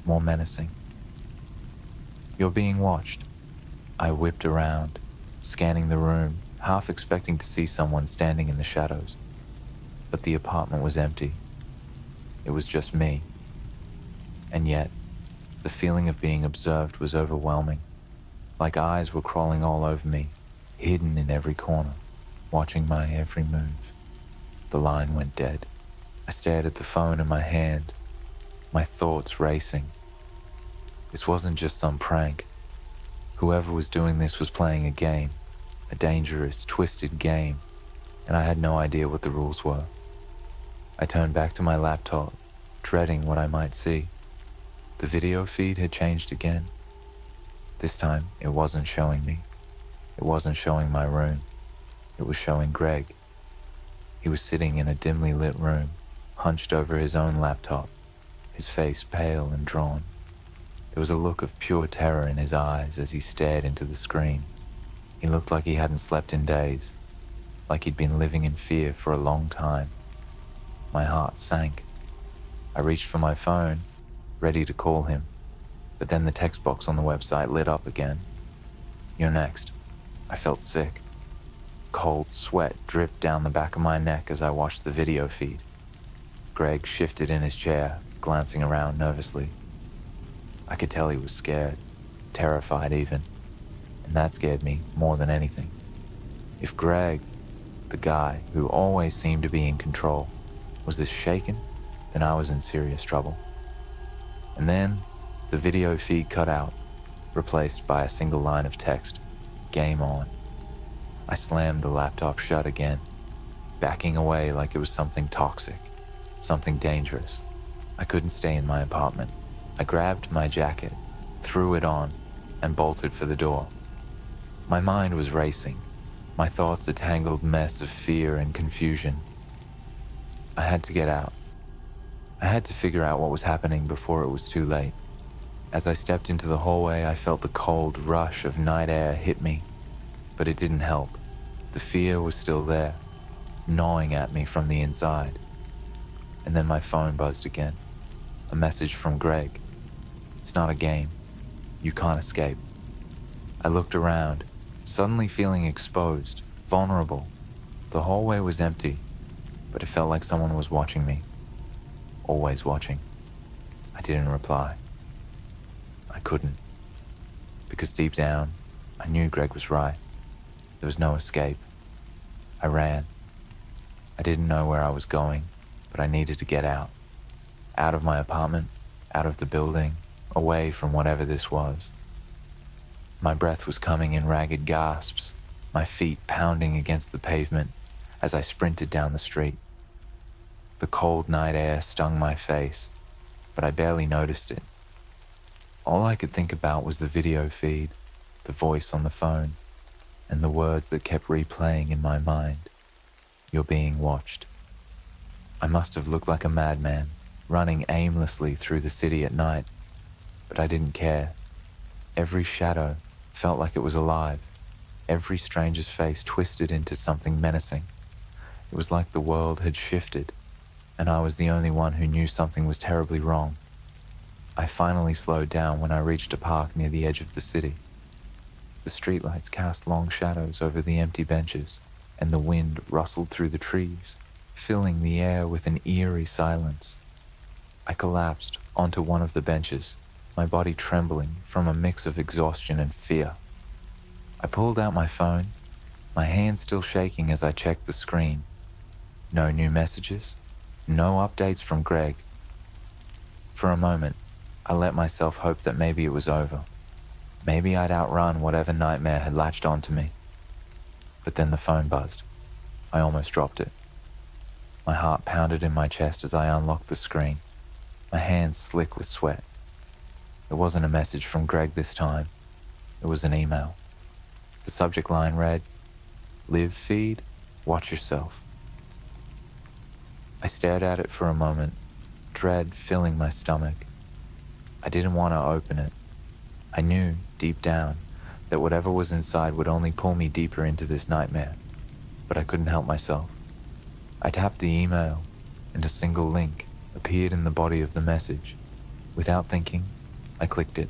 [SPEAKER 1] more menacing. You're being watched. I whipped around, scanning the room, half expecting to see someone standing in the shadows. But the apartment was empty. It was just me. And yet, the feeling of being observed was overwhelming, like eyes were crawling all over me, hidden in every corner, watching my every move. The line went dead. I stared at the phone in my hand, my thoughts racing. This wasn't just some prank. Whoever was doing this was playing a game, a dangerous, twisted game, and I had no idea what the rules were. I turned back to my laptop, dreading what I might see. The video feed had changed again. This time, it wasn't showing me. It wasn't showing my room. It was showing Greg. He was sitting in a dimly lit room, hunched over his own laptop, his face pale and drawn. There was a look of pure terror in his eyes as he stared into the screen. He looked like he hadn't slept in days, like he'd been living in fear for a long time. My heart sank. I reached for my phone, ready to call him, but then the text box on the website lit up again. "You're next." I felt sick. Cold sweat dripped down the back of my neck as I watched the video feed. Greg shifted in his chair, glancing around nervously. I could tell he was scared, terrified even, and that scared me more than anything. If Greg, the guy who always seemed to be in control, was this shaken, then I was in serious trouble. And then the video feed cut out, replaced by a single line of text, "Game on." I slammed the laptop shut again, backing away like it was something toxic, something dangerous. I couldn't stay in my apartment. I grabbed my jacket, threw it on, and bolted for the door. My mind was racing, my thoughts a tangled mess of fear and confusion. I had to get out. I had to figure out what was happening before it was too late. As I stepped into the hallway, I felt the cold rush of night air hit me, but it didn't help. The fear was still there, gnawing at me from the inside. And then my phone buzzed again. A message from Greg. "It's not a game. You can't escape." I looked around, suddenly feeling exposed, vulnerable. The hallway was empty, but it felt like someone was watching me. Always watching. I didn't reply. I couldn't. Because deep down, I knew Greg was right. There was no escape. I ran. I didn't know where I was going, but I needed to get out. Out of my apartment, out of the building, away from whatever this was. My breath was coming in ragged gasps, my feet pounding against the pavement as I sprinted down the street. The cold night air stung my face, but I barely noticed it. All I could think about was the video feed, the voice on the phone, and the words that kept replaying in my mind. "You're being watched." I must have looked like a madman, running aimlessly through the city at night, but I didn't care. Every shadow felt like it was alive, every stranger's face twisted into something menacing. It was like the world had shifted, and I was the only one who knew something was terribly wrong. I finally slowed down when I reached a park near the edge of the city. The streetlights cast long shadows over the empty benches, and the wind rustled through the trees, filling the air with an eerie silence. I collapsed onto one of the benches, my body trembling from a mix of exhaustion and fear. I pulled out my phone, my hand still shaking as I checked the screen. No new messages, no updates from Greg. For a moment, I let myself hope that maybe it was over. Maybe I'd outrun whatever nightmare had latched onto me. But then the phone buzzed. I almost dropped it. My heart pounded in my chest as I unlocked the screen, my hands slick with sweat. It wasn't a message from Greg this time. It was an email. The subject line read, "Live feed, watch yourself." I stared at it for a moment, dread filling my stomach. I didn't want to open it. I knew, deep down, that whatever was inside would only pull me deeper into this nightmare, but I couldn't help myself. I tapped the email, and a single link appeared in the body of the message. Without thinking, I clicked it.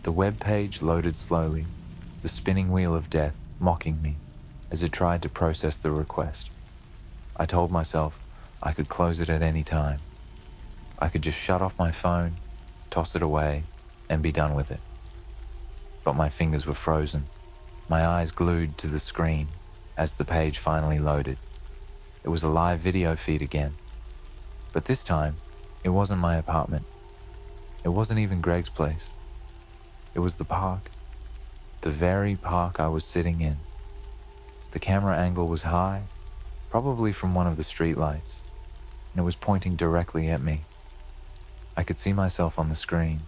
[SPEAKER 1] The web page loaded slowly, the spinning wheel of death mocking me as it tried to process the request. I told myself I could close it at any time. I could just shut off my phone, toss it away, and be done with it. But my fingers were frozen, my eyes glued to the screen as the page finally loaded. It was a live video feed again. But this time, it wasn't my apartment. It wasn't even Greg's place. It was the park. The very park I was sitting in. The camera angle was high, probably from one of the streetlights, and it was pointing directly at me. I could see myself on the screen,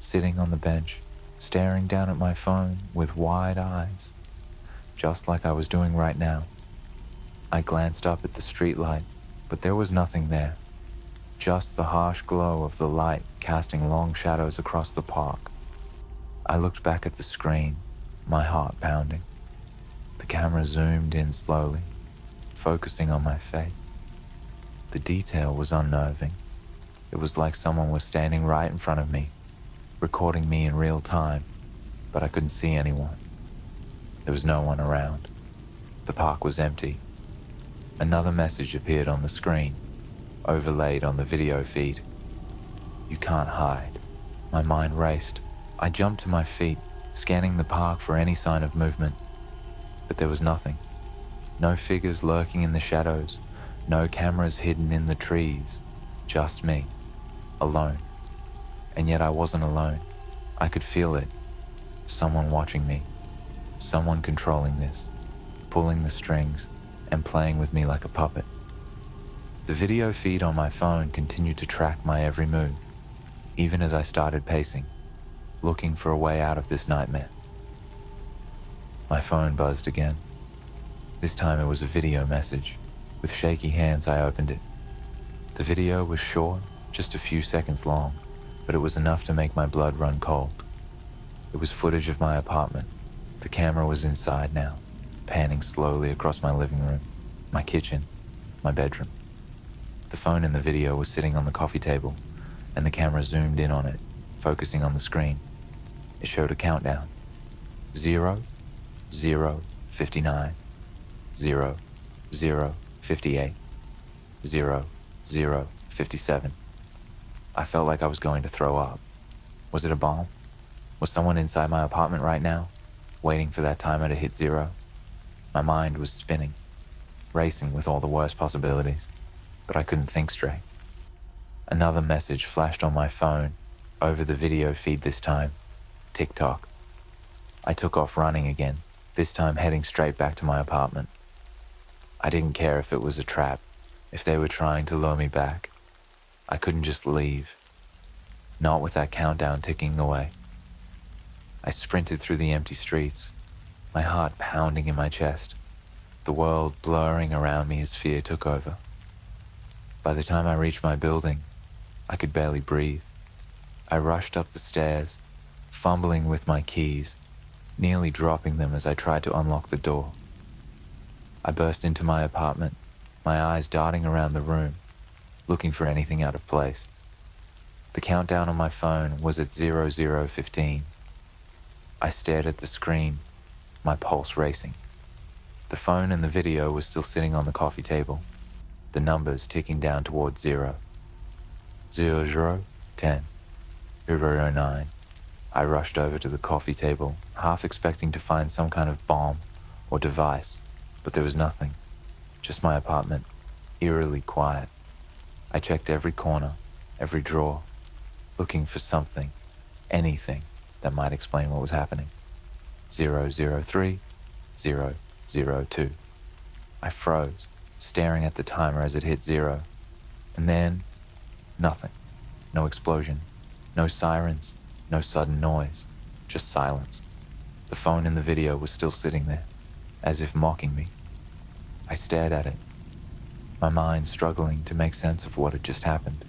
[SPEAKER 1] sitting on the bench, staring down at my phone with wide eyes, just like I was doing right now. I glanced up at the streetlight, but there was nothing there, just the harsh glow of the light casting long shadows across the park. I looked back at the screen, my heart pounding. The camera zoomed in slowly, focusing on my face. The detail was unnerving. It was like someone was standing right in front of me, recording me in real time, but I couldn't see anyone. There was no one around. The park was empty. Another message appeared on the screen, overlaid on the video feed. "You can't hide." My mind raced. I jumped to my feet, scanning the park for any sign of movement. But there was nothing. No figures lurking in the shadows, no cameras hidden in the trees, just me, alone. And yet I wasn't alone. I could feel it. Someone watching me. Someone controlling this, pulling the strings and playing with me like a puppet. The video feed on my phone continued to track my every move, even as I started pacing, looking for a way out of this nightmare. My phone buzzed again. This time it was a video message. With shaky hands, I opened it. The video was short, just a few seconds long, but it was enough to make my blood run cold. It was footage of my apartment. The camera was inside now, panning slowly across my living room, my kitchen, my bedroom. The phone in the video was sitting on the coffee table, and the camera zoomed in on it, focusing on the screen. It showed a countdown. 0, 0, 59, 0, 0, 58, 0, 0, 57. I felt like I was going to throw up. Was it a bomb? Was someone inside my apartment right now, waiting for that timer to hit 0? My mind was spinning, racing with all the worst possibilities, but I couldn't think straight. Another message flashed on my phone, over the video feed this time. TikTok. I took off running again, this time heading straight back to my apartment. I didn't care if it was a trap, if they were trying to lure me back. I couldn't just leave. Not with that countdown ticking away. I sprinted through the empty streets, my heart pounding in my chest, the world blurring around me as fear took over. By the time I reached my building, I could barely breathe. I rushed up the stairs, fumbling with my keys, nearly dropping them as I tried to unlock the door. I burst into my apartment, my eyes darting around the room, looking for anything out of place. The countdown on my phone was at 00:15. I stared at the screen, my pulse racing. The phone and the video was still sitting on the coffee table, the numbers ticking down towards 0. 00, 10, 009. I rushed over to the coffee table, half expecting to find some kind of bomb or device, but there was nothing. Just my apartment, eerily quiet. I checked every corner, every drawer, looking for something, anything that might explain what was happening. 003, 002. I froze, staring at the timer as it hit 0. And then, nothing. No explosion, no sirens, no sudden noise, just silence. The phone in the video was still sitting there, as if mocking me. I stared at it, my mind struggling to make sense of what had just happened.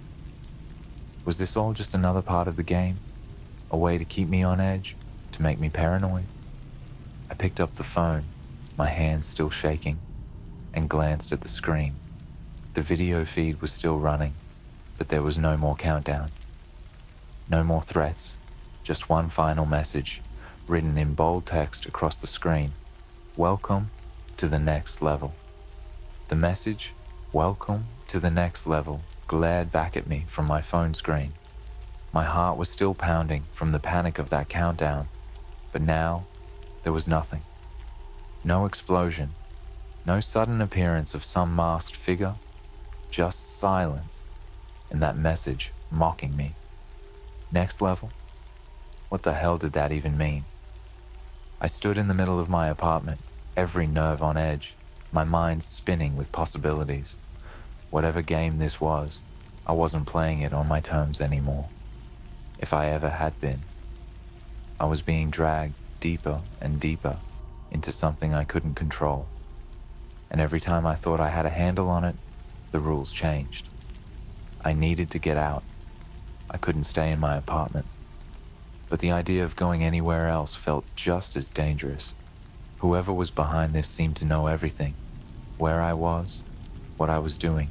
[SPEAKER 1] Was this all just another part of the game? A way to keep me on edge? To make me paranoid? I picked up the phone, my hands still shaking, and glanced at the screen. The video feed was still running, but there was no more countdown. No more threats, just one final message, written in bold text across the screen. Welcome to the next level. The message, welcome to the next level, glared back at me from my phone screen. My heart was still pounding from the panic of that countdown, but now there was nothing. No explosion, No sudden appearance of some masked figure, just silence, and that message mocking me. Next level? What the hell did that even mean? I stood in the middle of my apartment, every nerve on edge, my mind spinning with possibilities. Whatever game this was, I wasn't playing it on my terms anymore. If I ever had been. I was being dragged deeper and deeper into something I couldn't control. And every time I thought I had a handle on it, the rules changed. I needed to get out. I couldn't stay in my apartment. But the idea of going anywhere else felt just as dangerous. Whoever was behind this seemed to know everything. Where I was, what I was doing.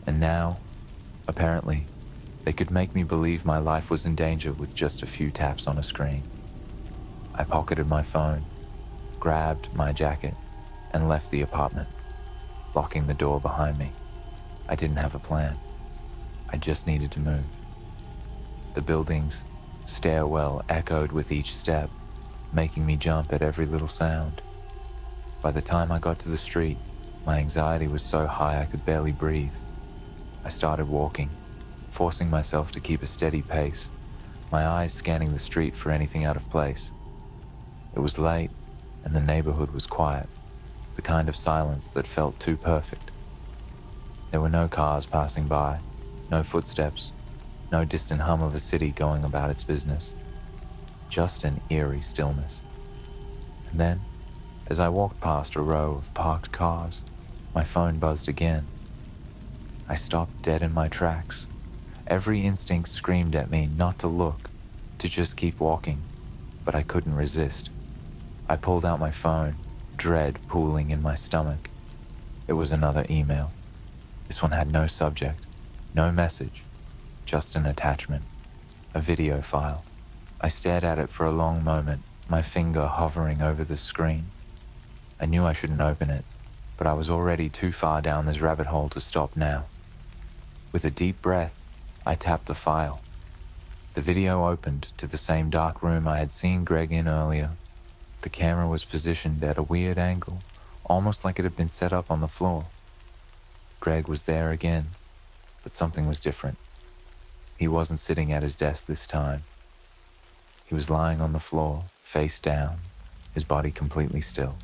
[SPEAKER 1] And now, apparently, they could make me believe my life was in danger with just a few taps on a screen. I pocketed my phone, grabbed my jacket, and left the apartment, locking the door behind me. I didn't have a plan. I just needed to move. The building's stairwell echoed with each step, making me jump at every little sound. By the time I got to the street, my anxiety was so high I could barely breathe. I started walking, forcing myself to keep a steady pace, my eyes scanning the street for anything out of place. It was late, and the neighborhood was quiet, the kind of silence that felt too perfect. There were no cars passing by, no footsteps, no distant hum of a city going about its business. Just an eerie stillness. And then, as I walked past a row of parked cars, my phone buzzed again. I stopped dead in my tracks. Every instinct screamed at me not to look, to just keep walking, but I couldn't resist. I pulled out my phone, dread pooling in my stomach. It was another email. This one had no subject, no message, just an attachment, a video file. I stared at it for a long moment, my finger hovering over the screen. I knew I shouldn't open it, but I was already too far down this rabbit hole to stop now. With a deep breath, I tapped the file. The video opened to the same dark room I had seen Greg in earlier. The camera was positioned at a weird angle, almost like it had been set up on the floor. Greg was there again, but something was different. He wasn't sitting at his desk this time. He was lying on the floor, face down, his body completely still.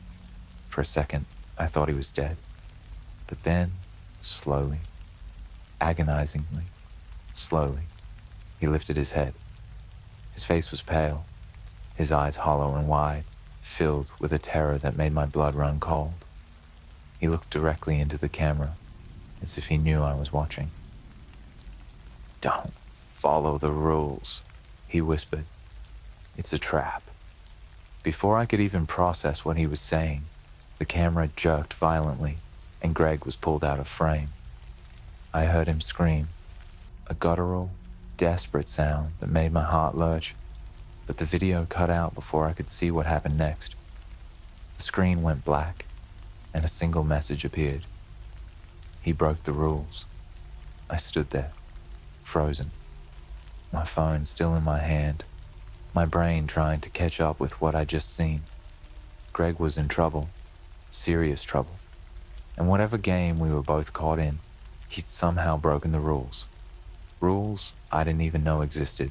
[SPEAKER 1] For a second, I thought he was dead. But then, slowly, agonizingly, slowly, he lifted his head. His face was pale, his eyes hollow and wide, filled with a terror that made my blood run cold. He looked directly into the camera, as if he knew I was watching. "Don't follow the rules," he whispered. "It's a trap." Before I could even process what he was saying, the camera jerked violently, and Greg was pulled out of frame. I heard him scream, a guttural, desperate sound that made my heart lurch, but the video cut out before I could see what happened next. The screen went black, and a single message appeared. He broke the rules. I stood there, frozen, my phone still in my hand, my brain trying to catch up with what I'd just seen. Greg was in trouble, serious trouble, and whatever game we were both caught in, he'd somehow broken the rules. Rules I didn't even know existed.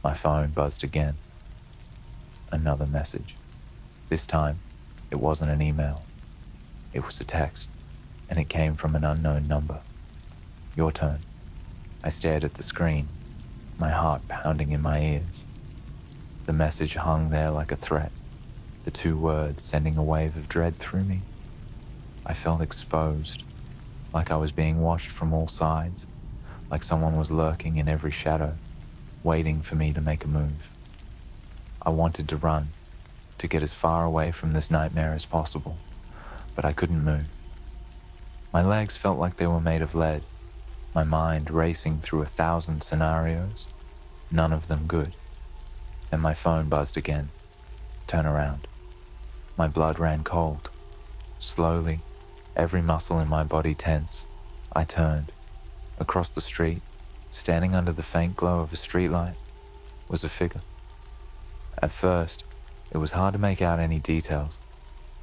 [SPEAKER 1] My phone buzzed again. Another message. This time, it wasn't an email. It was a text, and it came from an unknown number. "Your turn." I stared at the screen, my heart pounding in my ears. The message hung there like a threat, the two words sending a wave of dread through me. I felt exposed, like I was being watched from all sides, like someone was lurking in every shadow, waiting for me to make a move. I wanted to run, to get as far away from this nightmare as possible, but I couldn't move. My legs felt like they were made of lead, my mind racing through 1,000 scenarios, none of them good. Then my phone buzzed again. Turn around. My blood ran cold. Slowly, every muscle in my body tense, I turned. Across the street, standing under the faint glow of a streetlight, was a figure. At first, it was hard to make out any details.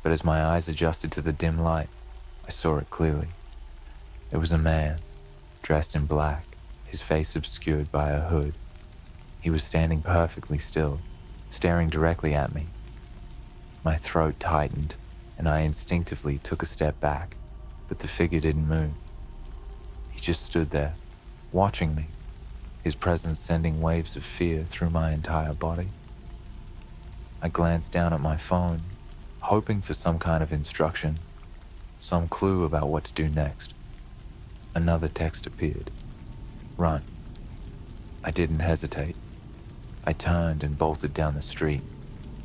[SPEAKER 1] but as my eyes adjusted to the dim light, I saw it clearly. It was a man, dressed in black, his face obscured by a hood. He was standing perfectly still, staring directly at me. My throat tightened, and I instinctively took a step back, but the figure didn't move. He just stood there, watching me, his presence sending waves of fear through my entire body. I glanced down at my phone, hoping for some kind of instruction, some clue about what to do next. Another text appeared. Run. I didn't hesitate. I turned and bolted down the street,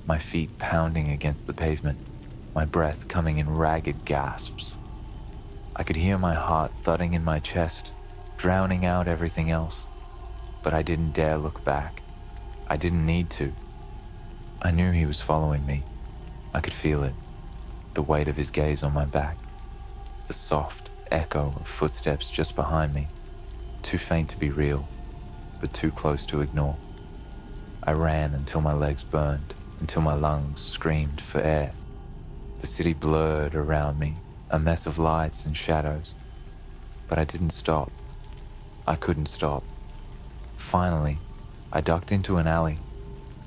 [SPEAKER 1] my feet pounding against the pavement, my breath coming in ragged gasps. I could hear my heart thudding in my chest, drowning out everything else, but I didn't dare look back. I didn't need to. I knew he was following me. I could feel it, the weight of his gaze on my back, the soft echo of footsteps just behind me, too faint to be real, but too close to ignore. I ran until my legs burned, until my lungs screamed for air. The city blurred around me, a mess of lights and shadows. But I didn't stop. I couldn't stop. Finally, I ducked into an alley,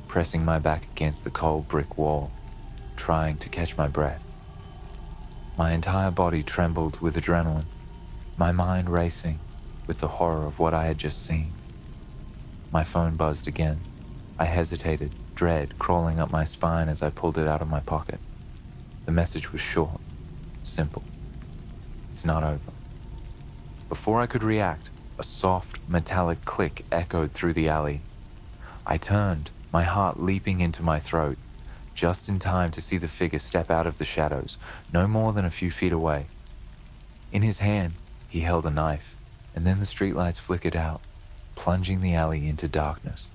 [SPEAKER 1] pressing my back against the cold brick wall, trying to catch my breath. My entire body trembled with adrenaline, my mind racing with the horror of what I had just seen. My phone buzzed again. I hesitated, dread crawling up my spine as I pulled it out of my pocket. The message was short, simple. It's not over. Before I could react, a soft, metallic click echoed through the alley. I turned, my heart leaping into my throat, just in time to see the figure step out of the shadows, no more than a few feet away. In his hand, he held a knife, and then the streetlights flickered out, plunging the alley into darkness.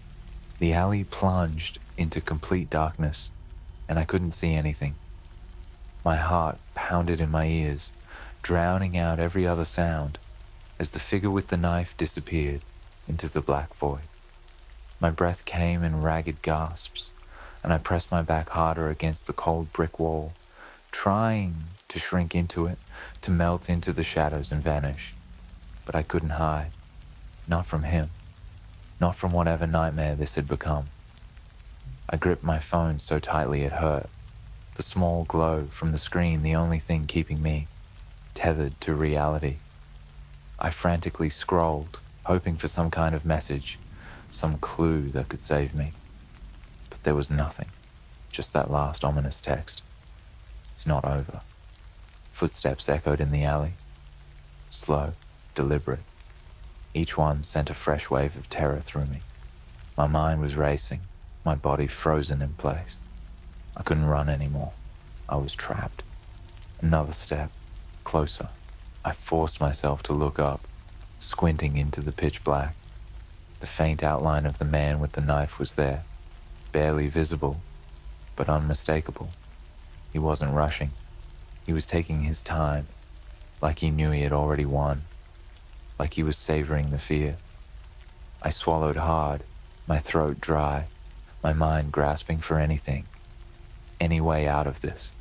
[SPEAKER 1] The alley plunged into complete darkness, and I couldn't see anything. My heart pounded in my ears, drowning out every other sound, as the figure with the knife disappeared into the black void. My breath came in ragged gasps, and I pressed my back harder against the cold brick wall, trying to shrink into it, to melt into the shadows and vanish. But I couldn't hide. Not from him. Not from whatever nightmare this had become. I gripped my phone so tightly it hurt, the small glow from the screen the only thing keeping me tethered to reality. I frantically scrolled, hoping for some kind of message, some clue that could save me. But there was nothing, just that last ominous text. It's not over. Footsteps echoed in the alley. Slow, deliberate. Each one sent a fresh wave of terror through me. My mind was racing, my body frozen in place. I couldn't run anymore. I was trapped. Another step, closer. I forced myself to look up, squinting into the pitch black. The faint outline of the man with the knife was there, barely visible, but unmistakable. He wasn't rushing. He was taking his time, like he knew he had already won, like he was savoring the fear. I swallowed hard, my throat dry, my mind grasping for anything, any way out of this.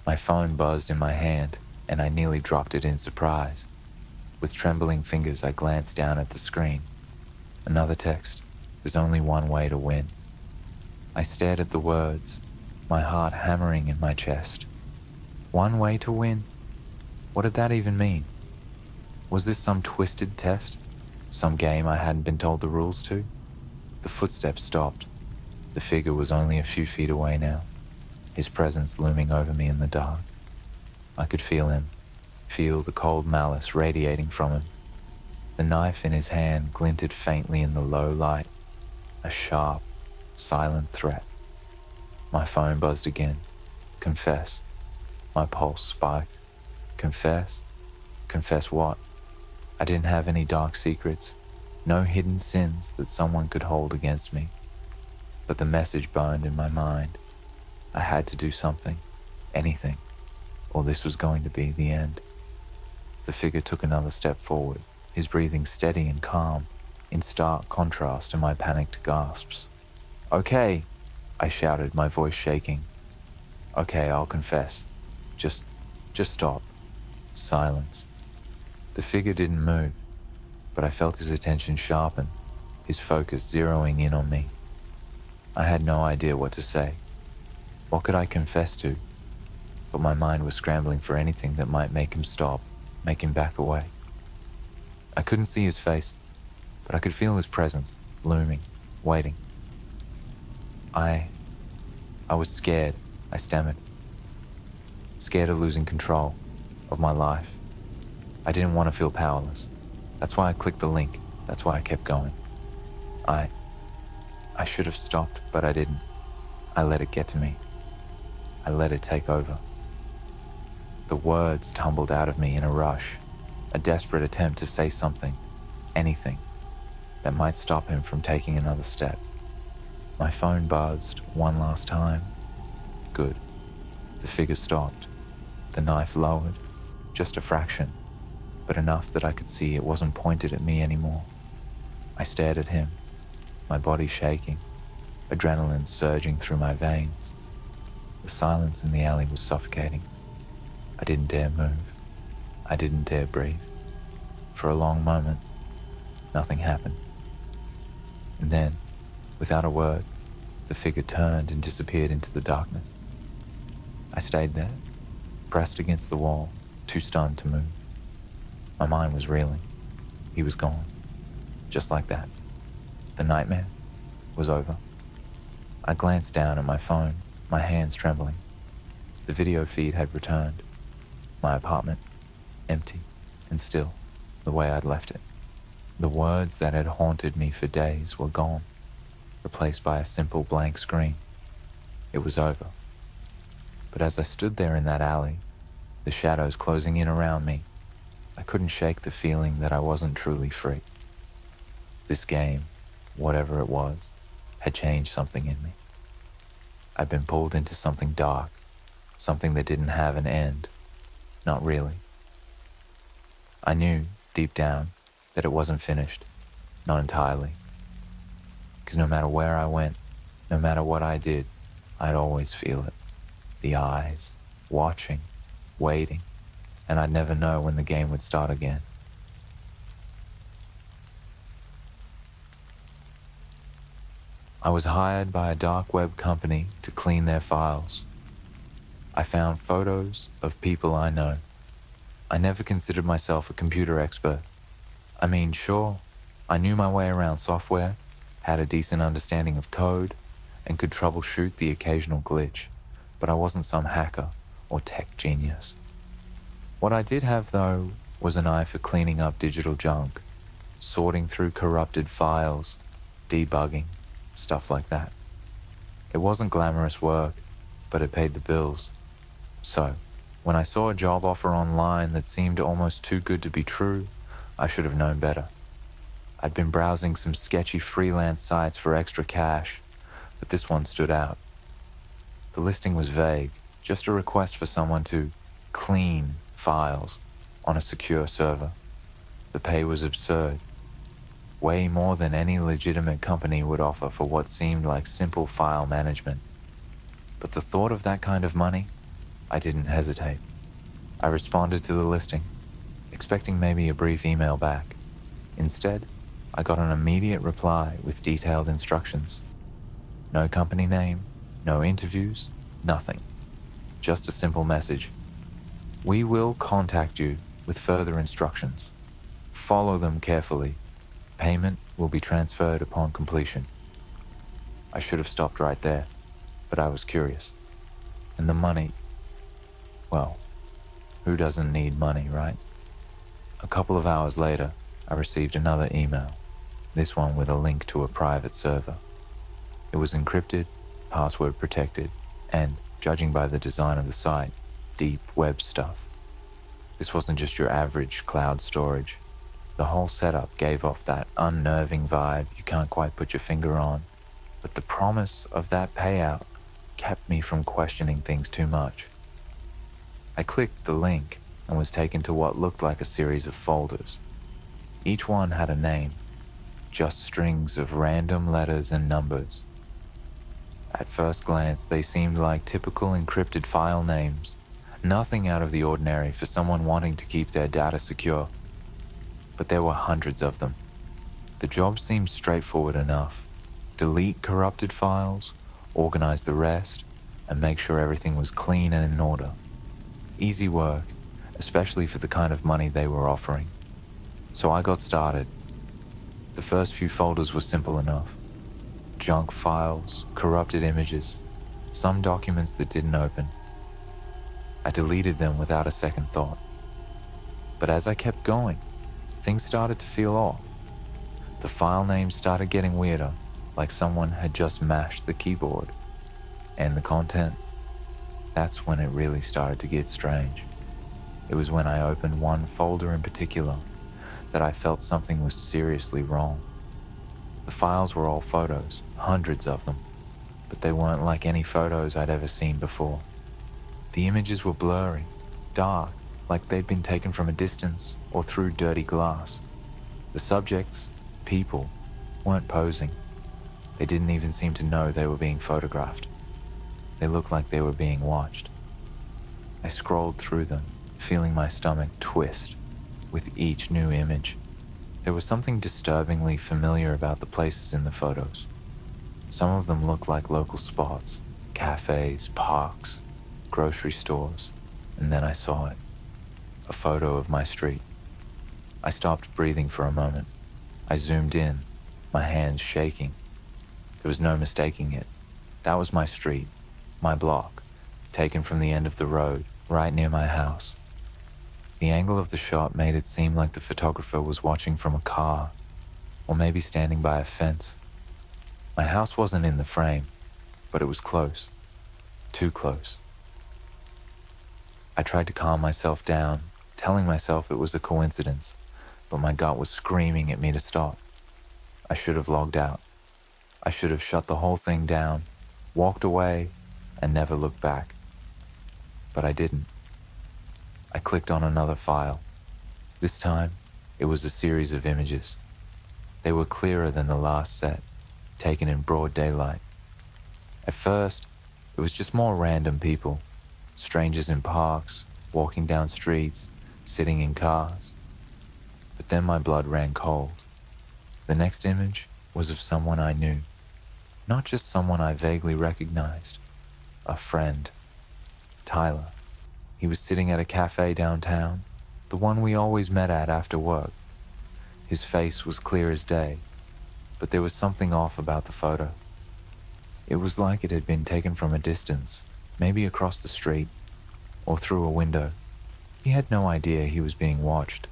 [SPEAKER 1] My phone buzzed in my hand, and I nearly dropped it in surprise. With trembling fingers, I glanced down at the screen. Another text. There's only one way to win. I stared at the words, my heart hammering in my chest. One way to win? What did that even mean? Was this some twisted test? Some game I hadn't been told the rules to? The footsteps stopped. The figure was only a few feet away now, his presence looming over me in the dark. I could feel him, feel the cold malice radiating from him. The knife in his hand glinted faintly in the low light, a sharp, silent threat. My phone buzzed again. Confess. My pulse spiked. Confess? Confess what? I didn't have any dark secrets, no hidden sins that someone could hold against me. But the message burned in my mind. I had to do something, anything, or this was going to be the end. The figure took another step forward, his breathing steady and calm, in stark contrast to my panicked gasps. "Okay," I shouted, my voice shaking. "Okay, I'll confess. Just stop. Silence. The figure didn't move, but I felt his attention sharpen, his focus zeroing in on me. I had no idea what to say. What could I confess to? But my mind was scrambling for anything that might make him stop, make him back away. I couldn't see his face, but I could feel his presence, looming, waiting. I was scared, I stammered. Scared of losing control of my life. I didn't want to feel powerless. That's why I clicked the link. That's why I kept going. I should have stopped, but I didn't. I let it get to me. I let it take over. The words tumbled out of me in a rush, a desperate attempt to say something, anything, that might stop him from taking another step. My phone buzzed one last time. Good. The figure stopped. The knife lowered, just a fraction, but enough that I could see it wasn't pointed at me anymore. I stared at him, my body shaking, adrenaline surging through my veins. The silence in the alley was suffocating. I didn't dare move. I didn't dare breathe. For a long moment, nothing happened. And then, without a word, the figure turned and disappeared into the darkness. I stayed there, pressed against the wall, too stunned to move. My mind was reeling. He was gone. Just like that. The nightmare was over. I glanced down at my phone, my hands trembling. The video feed had returned. My apartment, empty and still, the way I'd left it. The words that had haunted me for days were gone, replaced by a simple blank screen. It was over. But as I stood there in that alley, the shadows closing in around me, I couldn't shake the feeling that I wasn't truly free. This game, whatever it was, had changed something in me. I'd been pulled into something dark, something that didn't have an end. Not really. I knew, deep down, that it wasn't finished. Not entirely. Because no matter where I went, no matter what I did, I'd always feel it. The eyes, watching, waiting, and I'd never know when the game would start again. I was hired by a dark web company to clean their files. I found photos of people I know. I never considered myself a computer expert. I mean, sure, I knew my way around software, had a decent understanding of code, and could troubleshoot the occasional glitch, but I wasn't some hacker or tech genius. What I did have, though, was an eye for cleaning up digital junk, sorting through corrupted files, debugging, stuff like that. It wasn't glamorous work, but it paid the bills. So, when I saw a job offer online that seemed almost too good to be true, I should have known better. I'd been browsing some sketchy freelance sites for extra cash, but this one stood out. The listing was vague, just a request for someone to clean files on a secure server. The pay was absurd. Way more than any legitimate company would offer for what seemed like simple file management. But the thought of that kind of money, I didn't hesitate. I responded to the listing, expecting maybe a brief email back. Instead, I got an immediate reply with detailed instructions. No company name, no interviews, nothing. Just a simple message. We will contact you with further instructions. Follow them carefully. Payment will be transferred upon completion. I should have stopped right there, but I was curious. And the money, well, who doesn't need money, right? A couple of hours later, I received another email, this one with a link to a private server. It was encrypted, password protected, and, judging by the design of the site, deep web stuff. This wasn't just your average cloud storage. The whole setup gave off that unnerving vibe you can't quite put your finger on, but the promise of that payout kept me from questioning things too much. I clicked the link and was taken to what looked like a series of folders. Each one had a name, just strings of random letters and numbers. At first glance, they seemed like typical encrypted file names, Nothing out of the ordinary for someone wanting to keep their data secure. But there were hundreds of them. The job seemed straightforward enough. Delete corrupted files, organize the rest, and make sure everything was clean and in order. Easy work, especially for the kind of money they were offering. So I got started. The first few folders were simple enough. Junk files, corrupted images, some documents that didn't open. I deleted them without a second thought. But as I kept going, things started to feel off. The file names started getting weirder, like someone had just mashed the keyboard. And the content, that's when it really started to get strange. It was when I opened one folder in particular that I felt something was seriously wrong. The files were all photos, hundreds of them, but they weren't like any photos I'd ever seen before. The images were blurry, dark, like they'd been taken from a distance or through dirty glass. The subjects, people, weren't posing. They didn't even seem to know they were being photographed. They looked like they were being watched. I scrolled through them, feeling my stomach twist with each new image. There was something disturbingly familiar about the places in the photos. Some of them looked like local spots, cafes, parks, grocery stores, and then I saw it. A photo of my street. I stopped breathing for a moment. I zoomed in, my hands shaking. There was no mistaking it. That was my street, my block, taken from the end of the road, right near my house. The angle of the shot made it seem like the photographer was watching from a car, or maybe standing by a fence. My house wasn't in the frame, but it was close, too close. I tried to calm myself down, telling myself it was a coincidence, but my gut was screaming at me to stop. I should have logged out. I should have shut the whole thing down, walked away, and never looked back. But I didn't. I clicked on another file. This time, it was a series of images. They were clearer than the last set, taken in broad daylight. At first, it was just more random people. Strangers in parks, walking down streets, sitting in cars. But then my blood ran cold. The next image was of someone I knew. Not just someone I vaguely recognized. A friend. Tyler. He was sitting at a cafe downtown, the one we always met at after work. His face was clear as day, but there was something off about the photo. It was like it had been taken from a distance, maybe across the street, or through a window. He had no idea he was being watched.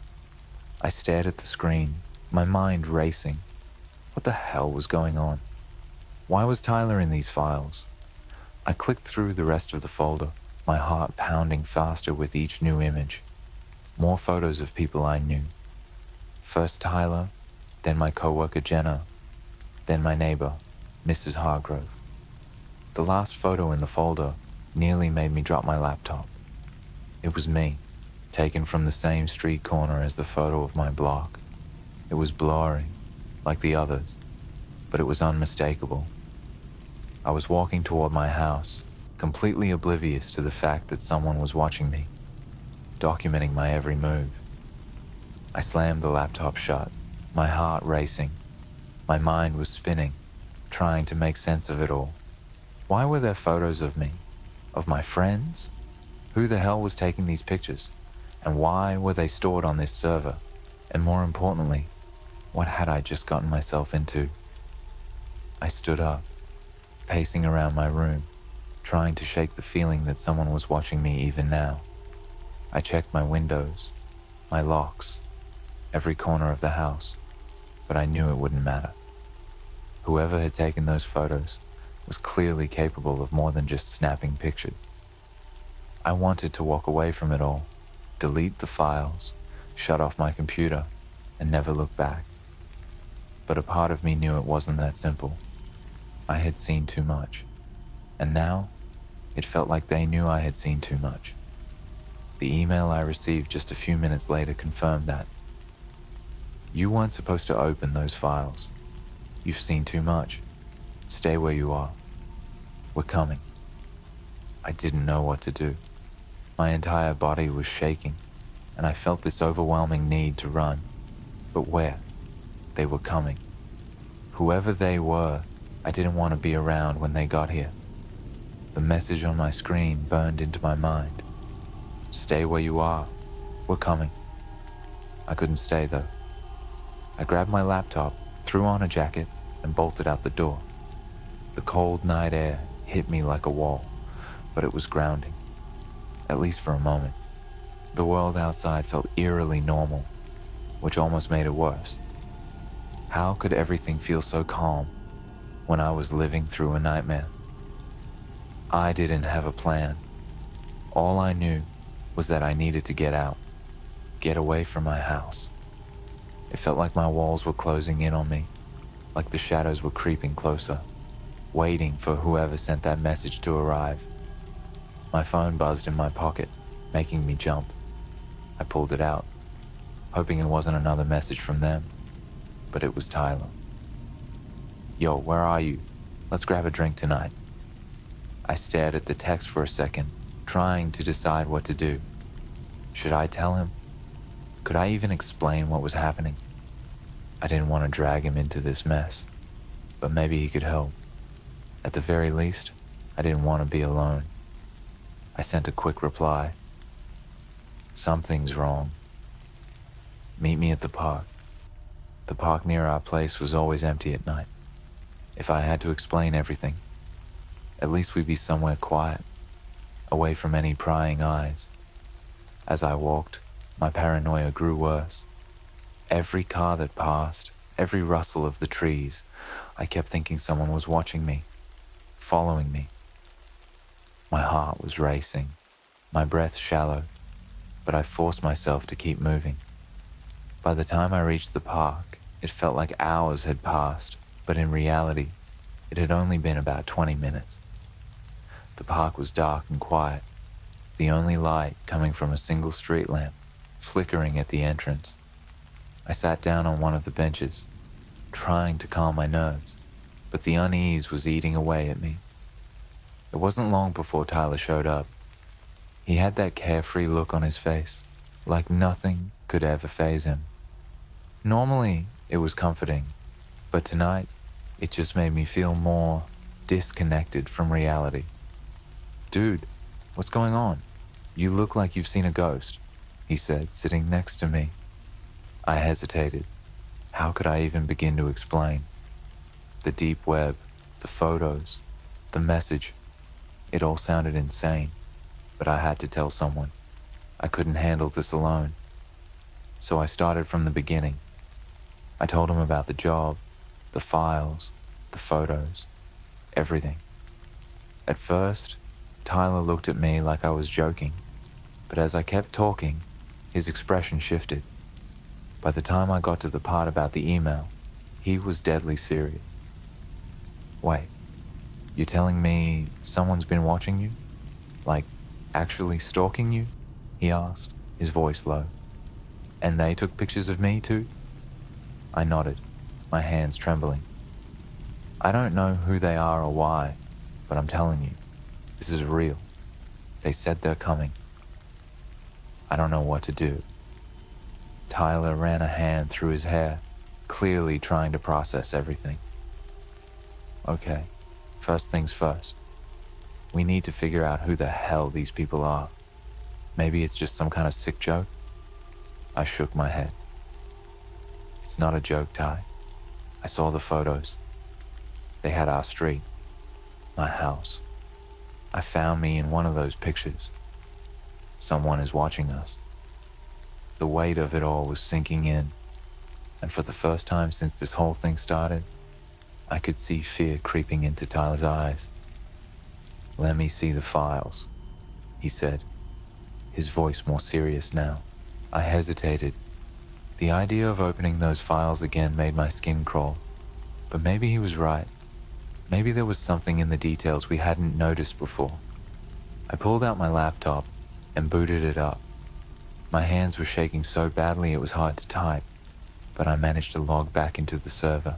[SPEAKER 1] I stared at the screen, my mind racing. What the hell was going on? Why was Tyler in these files? I clicked through the rest of the folder, my heart pounding faster with each new image. More photos of people I knew. First Tyler, then my coworker Jenna, then my neighbor, Mrs. Hargrove. The last photo in the folder nearly made me drop my laptop. It was me, taken from the same street corner as the photo of my block. It was blurry, like the others, but it was unmistakable. I was walking toward my house, completely oblivious to the fact that someone was watching me, documenting my every move. I slammed the laptop shut, my heart racing. My mind was spinning, trying to make sense of it all. Why were there photos of me? Of my friends? Who the hell was taking these pictures? And why were they stored on this server? And more importantly, what had I just gotten myself into? I stood up, pacing around my room, trying to shake the feeling that someone was watching me even now. I checked my windows, my locks, every corner of the house, but I knew it wouldn't matter. Whoever had taken those photos was clearly capable of more than just snapping pictures. I wanted to walk away from it all, delete the files, shut off my computer, and never look back. But a part of me knew it wasn't that simple. I had seen too much, and now it felt like they knew I had seen too much. The email I received just a few minutes later confirmed that. You weren't supposed to open those files. You've seen too much. Stay where you are. We're coming. I didn't know what to do. My entire body was shaking, and I felt this overwhelming need to run. But where? They were coming. Whoever they were, I didn't want to be around when they got here. The message on my screen burned into my mind. Stay where you are. We're coming. I couldn't stay though. I grabbed my laptop, threw on a jacket, and bolted out the door. The cold night air hit me like a wall, but it was grounding, at least for a moment. The world outside felt eerily normal, which almost made it worse. How could everything feel so calm when I was living through a nightmare? I didn't have a plan. All I knew was that I needed to get out, get away from my house. It felt like my walls were closing in on me, like the shadows were creeping closer, waiting for whoever sent that message to arrive. My phone buzzed in my pocket, making me jump. I pulled it out, hoping it wasn't another message from them, but it was Tyler. Yo, where are you? Let's grab a drink tonight. I stared at the text for a second, trying to decide what to do. Should I tell him? Could I even explain what was happening? I didn't want to drag him into this mess, but maybe he could help. At the very least, I didn't want to be alone. I sent a quick reply. Something's wrong. Meet me at the park. The park near our place was always empty at night. If I had to explain everything, at least we'd be somewhere quiet, away from any prying eyes. As I walked, my paranoia grew worse. Every car that passed, every rustle of the trees, I kept thinking someone was watching me, following me. My heart was racing, my breath shallow, but I forced myself to keep moving. By the time I reached the park, it felt like hours had passed, but in reality, it had only been about 20 minutes. The park was dark and quiet, the only light coming from a single street lamp, flickering at the entrance. I sat down on one of the benches, trying to calm my nerves, but the unease was eating away at me. It wasn't long before Tyler showed up. He had that carefree look on his face, like nothing could ever faze him. Normally, it was comforting, but tonight, it just made me feel more disconnected from reality. Dude, what's going on? You look like you've seen a ghost, he said, sitting next to me. I hesitated. How could I even begin to explain? The deep web, the photos, the message, it all sounded insane, but I had to tell someone. I couldn't handle this alone. So I started from the beginning. I told him about the job, the files, the photos, everything. At first, Tyler looked at me like I was joking, but as I kept talking, his expression shifted. By the time I got to the part about the email, he was deadly serious. Wait, you're telling me someone's been watching you? Like, actually stalking you? He asked, his voice low. And they took pictures of me too? I nodded, my hands trembling. I don't know who they are or why, but I'm telling you, this is real. They said they're coming. I don't know what to do. Tyler ran a hand through his hair, clearly trying to process everything. Okay, first things first. We need to figure out who the hell these people are. Maybe it's just some kind of sick joke? I shook my head. It's not a joke, Ty. I saw the photos. They had our street, my house. I found me in one of those pictures. Someone is watching us. The weight of it all was sinking in, and for the first time since this whole thing started, I could see fear creeping into Tyler's eyes. Let me see the files, he said, his voice more serious now. I hesitated. The idea of opening those files again made my skin crawl, but maybe he was right. Maybe there was something in the details we hadn't noticed before. I pulled out my laptop and booted it up. My hands were shaking so badly it was hard to type, but I managed to log back into the server.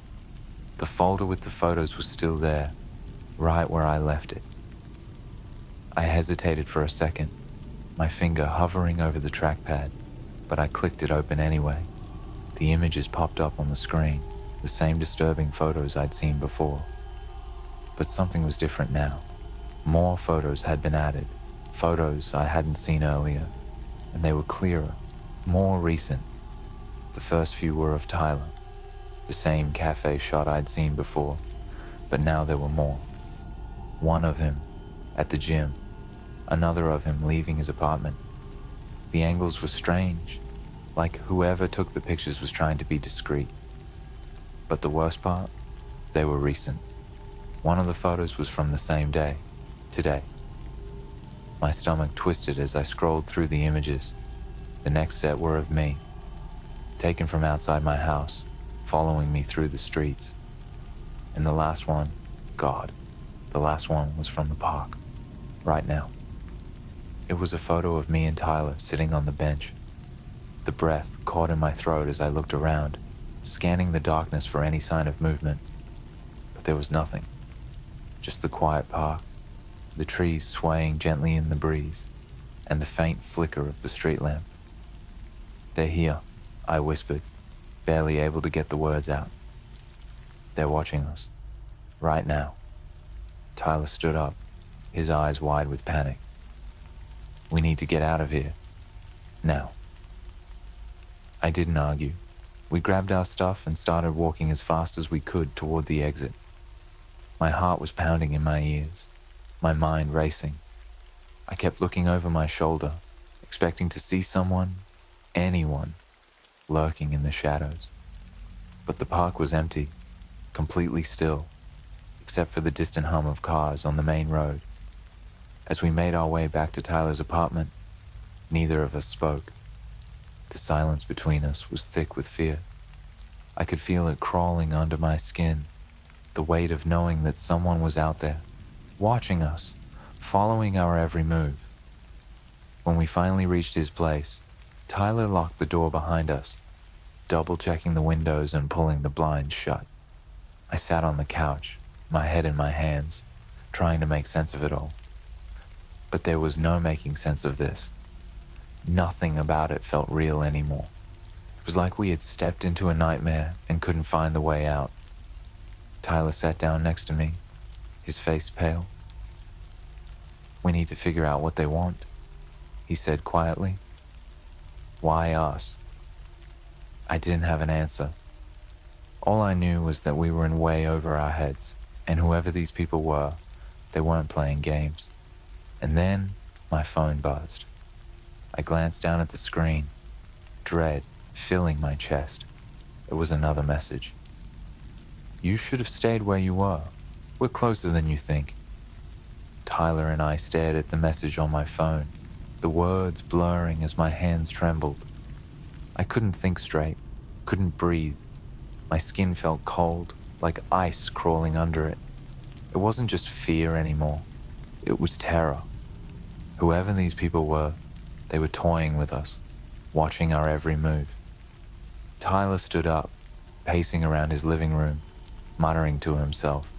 [SPEAKER 1] The folder with the photos was still there, right where I left it. I hesitated for a second, my finger hovering over the trackpad, but I clicked it open anyway. The images popped up on the screen, the same disturbing photos I'd seen before. But something was different now. More photos had been added, photos I hadn't seen earlier, and they were clearer, more recent. The first few were of Tyler, the same cafe shot I'd seen before, but now there were more. One of him at the gym, another of him leaving his apartment. The angles were strange, like whoever took the pictures was trying to be discreet. But the worst part, they were recent. One of the photos was from the same day, today. My stomach twisted as I scrolled through the images. The next set were of me, taken from outside my house, following me through the streets. And the last one, God, the last one was from the park, right now. It was a photo of me and Tyler sitting on the bench. The breath caught in my throat as I looked around, scanning the darkness for any sign of movement. But there was nothing, just the quiet park, the trees swaying gently in the breeze, and the faint flicker of the street lamp. "They're here," I whispered, barely able to get the words out. "They're watching us, right now." Tyler stood up, his eyes wide with panic. "We need to get out of here, now." I didn't argue. We grabbed our stuff and started walking as fast as we could toward the exit. My heart was pounding in my ears, my mind racing. I kept looking over my shoulder, expecting to see someone, anyone, lurking in the shadows. But the park was empty, completely still, except for the distant hum of cars on the main road. As we made our way back to Tyler's apartment, neither of us spoke. The silence between us was thick with fear. I could feel it crawling under my skin, the weight of knowing that someone was out there, watching us, following our every move. When we finally reached his place, Tyler locked the door behind us, double-checking the windows and pulling the blinds shut. I sat on the couch, my head in my hands, trying to make sense of it all. But there was no making sense of this. Nothing about it felt real anymore. It was like we had stepped into a nightmare and couldn't find the way out. Tyler sat down next to me, his face pale. "We need to figure out what they want," he said quietly. "Why us?" I didn't have an answer. All I knew was that we were in way over our heads, and whoever these people were, they weren't playing games. And then my phone buzzed. I glanced down at the screen, dread filling my chest. It was another message. "You should have stayed where you were. We're closer than you think." Tyler and I stared at the message on my phone, the words blurring as my hands trembled. I couldn't think straight, couldn't breathe. My skin felt cold, like ice crawling under it. It wasn't just fear anymore. It was terror. Whoever these people were, they were toying with us, watching our every move. Tyler stood up, pacing around his living room, muttering to himself.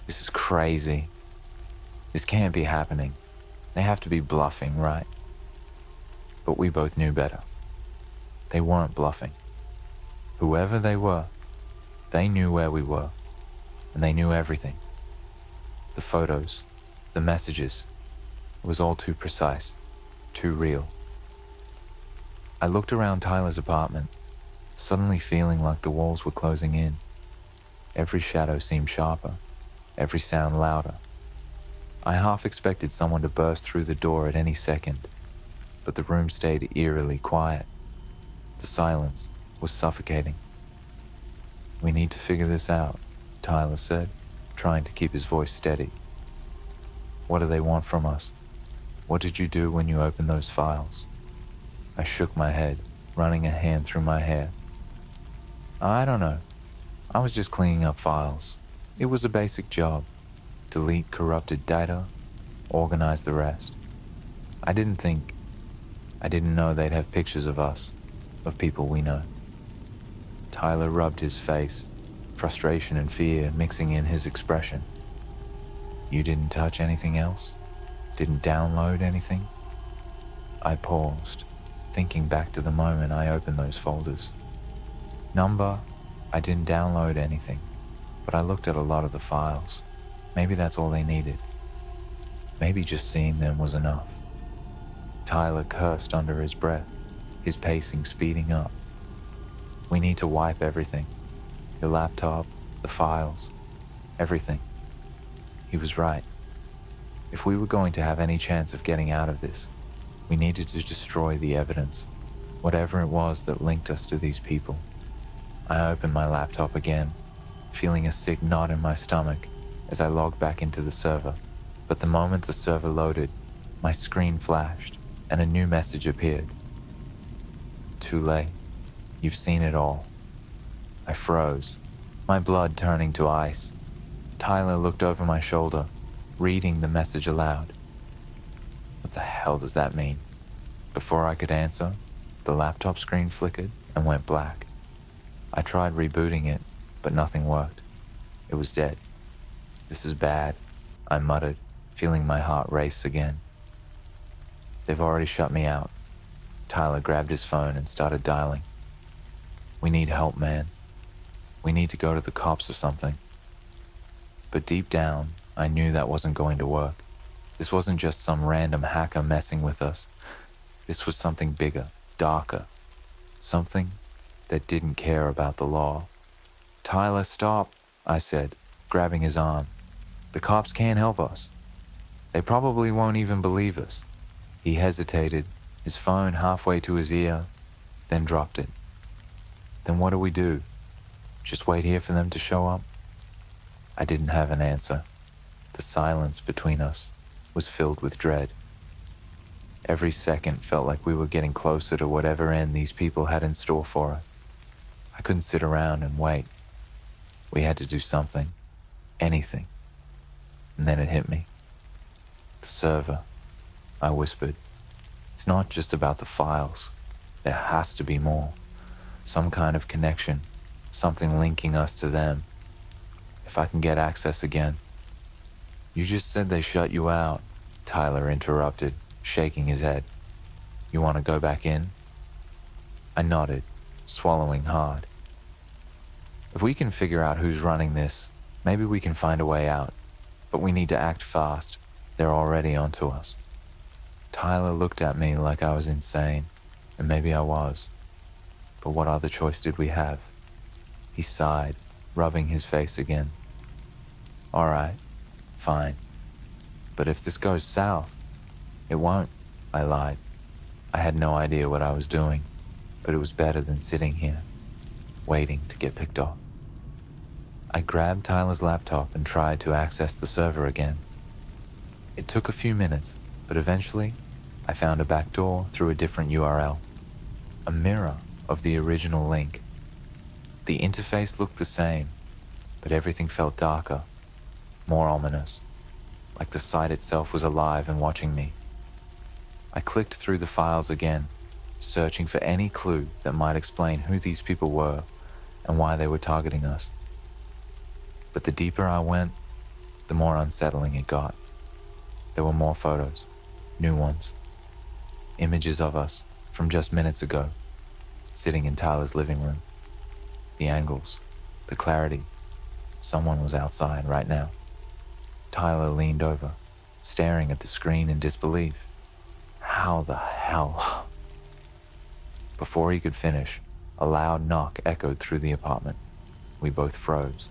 [SPEAKER 1] "This is crazy. This can't be happening. They have to be bluffing, right?" But we both knew better. They weren't bluffing. Whoever they were, they knew where we were, and they knew everything. The photos, the messages, it was all too precise, too real. I looked around Tyler's apartment, suddenly feeling like the walls were closing in. Every shadow seemed sharper, every sound louder. I half expected someone to burst through the door at any second, but the room stayed eerily quiet. The silence was suffocating. "We need to figure this out," Tyler said, trying to keep his voice steady. "What do they want from us? What did you do when you opened those files?" I shook my head, running a hand through my hair. "I don't know. I was just cleaning up files. It was a basic job. Delete corrupted data, organize the rest. I didn't know they'd have pictures of us, of people we know." Tyler rubbed his face, frustration and fear mixing in his expression. "You didn't touch anything else? Didn't download anything?" I paused, thinking back to the moment I opened those folders. Number, I didn't download anything, but I looked at a lot of the files. Maybe that's all they needed. Maybe just seeing them was enough. Tyler cursed under his breath, his pacing speeding up. We need to wipe everything. Your laptop, the files, everything. He was right. If we were going to have any chance of getting out of this, we needed to destroy the evidence, whatever it was that linked us to these people. I opened my laptop again, feeling a sick knot in my stomach as I logged back into the server. But the moment the server loaded, my screen flashed and a new message appeared. Too late. You've seen it all. I froze, my blood turning to ice. Tyler looked over my shoulder, reading the message aloud. What the hell does that mean? Before I could answer, the laptop screen flickered and went black. I tried rebooting it, but nothing worked. It was dead. This is bad, I muttered, feeling my heart race again. They've already shut me out. Tyler grabbed his phone and started dialing. We need help, man. We need to go to the cops or something. But deep down, I knew that wasn't going to work. This wasn't just some random hacker messing with us. This was something bigger, darker. Something that didn't care about the law. Tyler, stop, I said, grabbing his arm. The cops can't help us. They probably won't even believe us. He hesitated, his phone halfway to his ear, then dropped it. Then what do we do? Just wait here for them to show up? I didn't have an answer. The silence between us was filled with dread. Every second felt like we were getting closer to whatever end these people had in store for us. I couldn't sit around and wait. We had to do something, anything. And then it hit me. The server, I whispered. It's not just about the files. There has to be more. Some kind of connection, something linking us to them. If I can get access again. You just said they shut you out, Tyler interrupted, shaking his head. You want to go back in? I nodded, swallowing hard. If we can figure out who's running this, maybe we can find a way out. But we need to act fast. They're already onto us. Tyler looked at me like I was insane, and maybe I was. But what other choice did we have? He sighed, rubbing his face again. All right, fine. But if this goes south, it won't, I lied. I had no idea what I was doing, but it was better than sitting here, waiting to get picked off. I grabbed Tyler's laptop and tried to access the server again. It took a few minutes, but eventually, I found a back door through a different URL. A mirror of the original link. The interface looked the same, but everything felt darker, more ominous, like the site itself was alive and watching me. I clicked through the files again, searching for any clue that might explain who these people were and why they were targeting us. But the deeper I went, the more unsettling it got. There were more photos, new ones, images of us from just minutes ago, sitting in Tyler's living room. The angles, the clarity, someone was outside right now. Tyler leaned over, staring at the screen in disbelief. How the hell? Before he could finish, a loud knock echoed through the apartment. We both froze.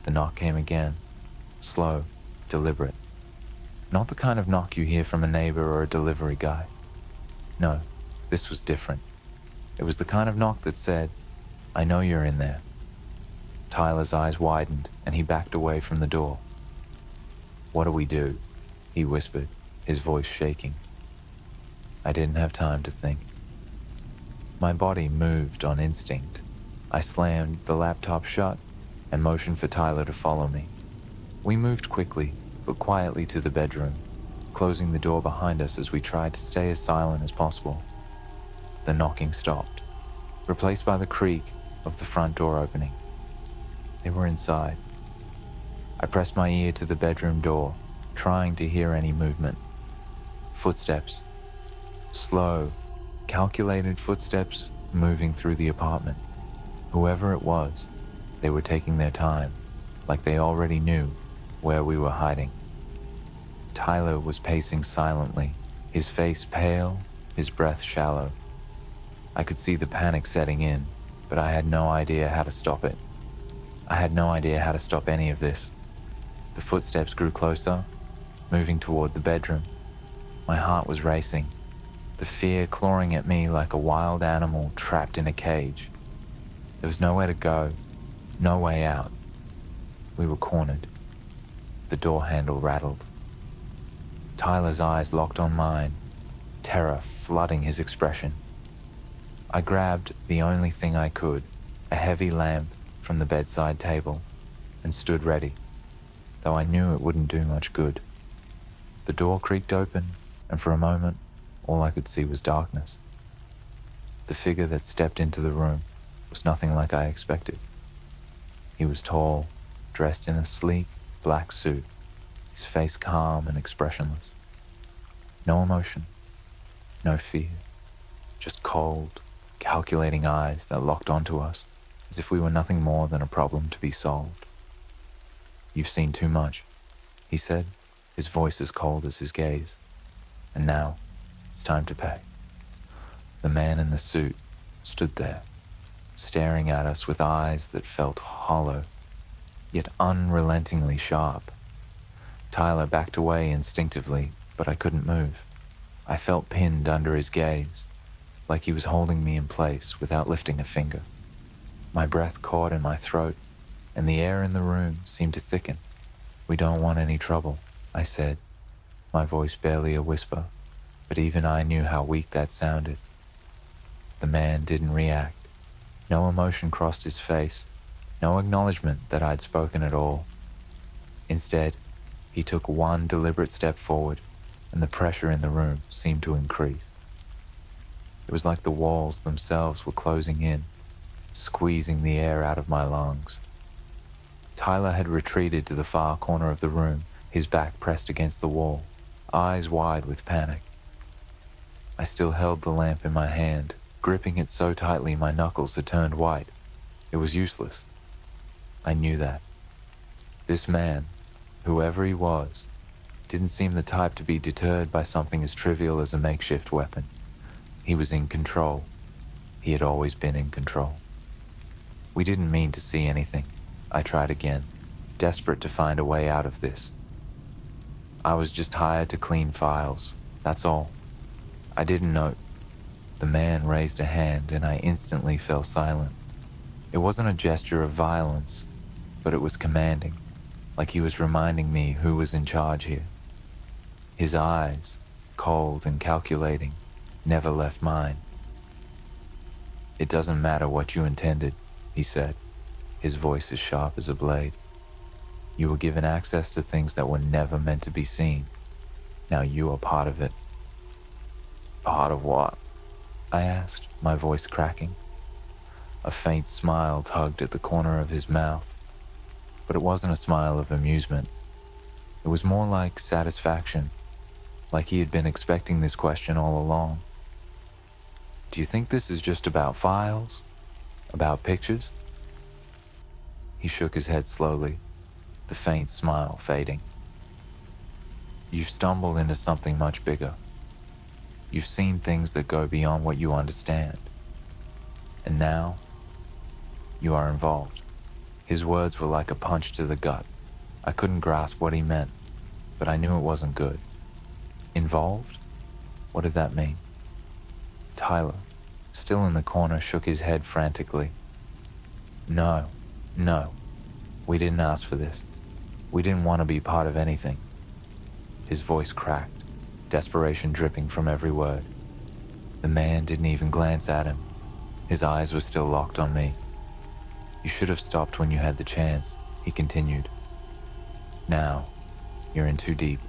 [SPEAKER 1] The knock came again, slow, deliberate. Not the kind of knock you hear from a neighbor or a delivery guy. No, this was different. It was the kind of knock that said, I know you're in there. Tyler's eyes widened and he backed away from the door. What do we do? He whispered, his voice shaking. I didn't have time to think. My body moved on instinct. I slammed the laptop shut and motioned for Tyler to follow me. We moved quickly, but quietly to the bedroom, closing the door behind us as we tried to stay as silent as possible. The knocking stopped, replaced by the creak of the front door opening. They were inside. I pressed my ear to the bedroom door, trying to hear any movement. Footsteps. Slow, calculated footsteps moving through the apartment. Whoever it was, they were taking their time, like they already knew where we were hiding. Tyler was pacing silently, his face pale, his breath shallow. I could see the panic setting in, but I had no idea how to stop it. I had no idea how to stop any of this. The footsteps grew closer, moving toward the bedroom. My heart was racing, the fear clawing at me like a wild animal trapped in a cage. There was nowhere to go, no way out. We were cornered. The door handle rattled. Tyler's eyes locked on mine, terror flooding his expression. I grabbed the only thing I could, a heavy lamp from the bedside table, and stood ready, though I knew it wouldn't do much good. The door creaked open, and for a moment, all I could see was darkness. The figure that stepped into the room was nothing like I expected. He was tall, dressed in a sleek, black suit, his face calm and expressionless. No emotion, no fear, just cold, calculating eyes that locked onto us as if we were nothing more than a problem to be solved. "You've seen too much," he said, his voice as cold as his gaze. "And now, it's time to pay." The man in the suit stood there, staring at us with eyes that felt hollow, yet unrelentingly sharp. Tyler backed away instinctively, but I couldn't move. I felt pinned under his gaze, like he was holding me in place without lifting a finger. My breath caught in my throat, and the air in the room seemed to thicken. "We don't want any trouble," I said, my voice barely a whisper, but even I knew how weak that sounded. The man didn't react. No emotion crossed his face, no acknowledgement that I'd spoken at all. Instead, he took one deliberate step forward, and the pressure in the room seemed to increase. It was like the walls themselves were closing in, squeezing the air out of my lungs. Tyler had retreated to the far corner of the room, his back pressed against the wall, eyes wide with panic. I still held the lamp in my hand, gripping it so tightly my knuckles had turned white. It was useless. I knew that. This man, whoever he was, didn't seem the type to be deterred by something as trivial as a makeshift weapon. He was in control. He had always been in control. We didn't mean to see anything. I tried again, desperate to find a way out of this. "I was just hired to clean files, that's all. I didn't know." The man raised a hand and I instantly fell silent. It wasn't a gesture of violence, but it was commanding, like he was reminding me who was in charge here. His eyes, cold and calculating, never left mine. "It doesn't matter what you intended," he said, his voice as sharp as a blade. "You were given access to things that were never meant to be seen. Now you are part of it." "Part of what?" I asked, my voice cracking. A faint smile tugged at the corner of his mouth, but it wasn't a smile of amusement. It was more like satisfaction, like he had been expecting this question all along. "Do you think this is just about files? About pictures?" He shook his head slowly, the faint smile fading. "You've stumbled into something much bigger. You've seen things that go beyond what you understand. And now, you are involved." His words were like a punch to the gut. I couldn't grasp what he meant, but I knew it wasn't good. Involved? What did that mean? Tyler, still in the corner, shook his head frantically. No, we didn't ask for this. We didn't want to be part of anything." His voice cracked, desperation dripping from every word. The man didn't even glance at him. His eyes were still locked on me. "You should have stopped when you had the chance," he continued. "Now, you're in too deep."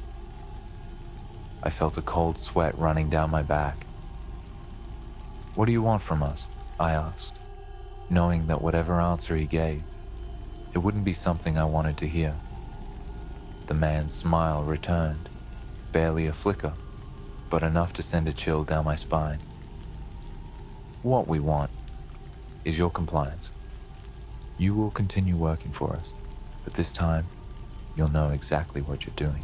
[SPEAKER 1] I felt a cold sweat running down my back. "What do you want from us?" I asked, knowing that whatever answer he gave, it wouldn't be something I wanted to hear. The man's smile returned, barely a flicker, but enough to send a chill down my spine. What we want is your compliance. You will continue working for us, but this time, you'll know exactly what you're doing.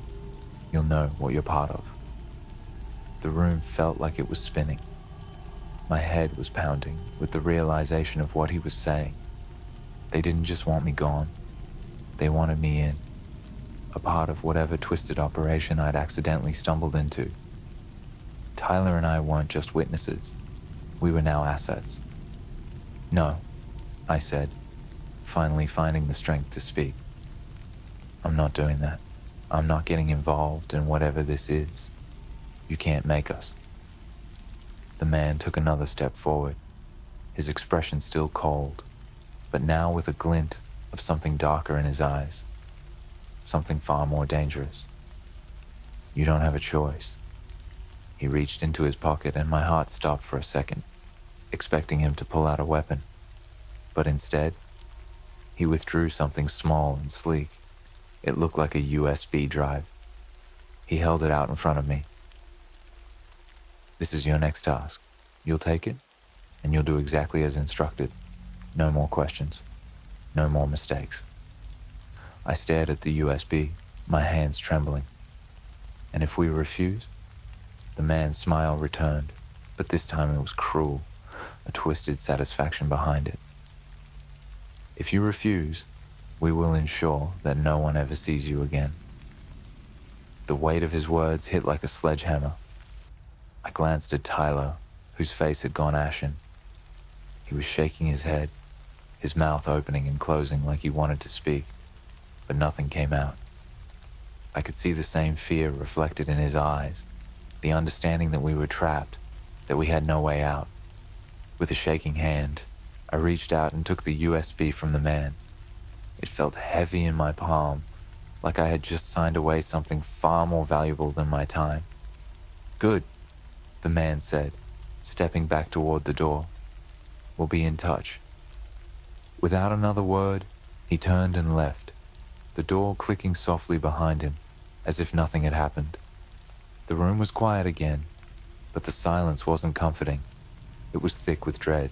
[SPEAKER 1] You'll know what you're part of. The room felt like it was spinning. My head was pounding with the realization of what he was saying. They didn't just want me gone. They wanted me in, a part of whatever twisted operation I'd accidentally stumbled into. Tyler and I weren't just witnesses. We were now assets. No, I said, finally finding the strength to speak. I'm not doing that. I'm not getting involved in whatever this is. You can't make us. The man took another step forward, his expression still cold, but now with a glint of something darker in his eyes, something far more dangerous. You don't have a choice. He reached into his pocket and my heart stopped for a second, expecting him to pull out a weapon. But instead, he withdrew something small and sleek. It looked like a USB drive. He held it out in front of me. This is your next task. You'll take it, and you'll do exactly as instructed. No more questions. No more mistakes. I stared at the USB, my hands trembling. And if we refuse? The man's smile returned, but this time it was cruel, a twisted satisfaction behind it. If you refuse, we will ensure that no one ever sees you again. The weight of his words hit like a sledgehammer. I glanced at Tyler, whose face had gone ashen. He was shaking his head, his mouth opening and closing like he wanted to speak, but nothing came out. I could see the same fear reflected in his eyes, the understanding that we were trapped, that we had no way out. With a shaking hand, I reached out and took the USB from the man. It felt heavy in my palm, like I had just signed away something far more valuable than my time. Good, the man said, stepping back toward the door. We'll be in touch. Without another word, he turned and left, the door clicking softly behind him, as if nothing had happened. The room was quiet again, but the silence wasn't comforting. It was thick with dread.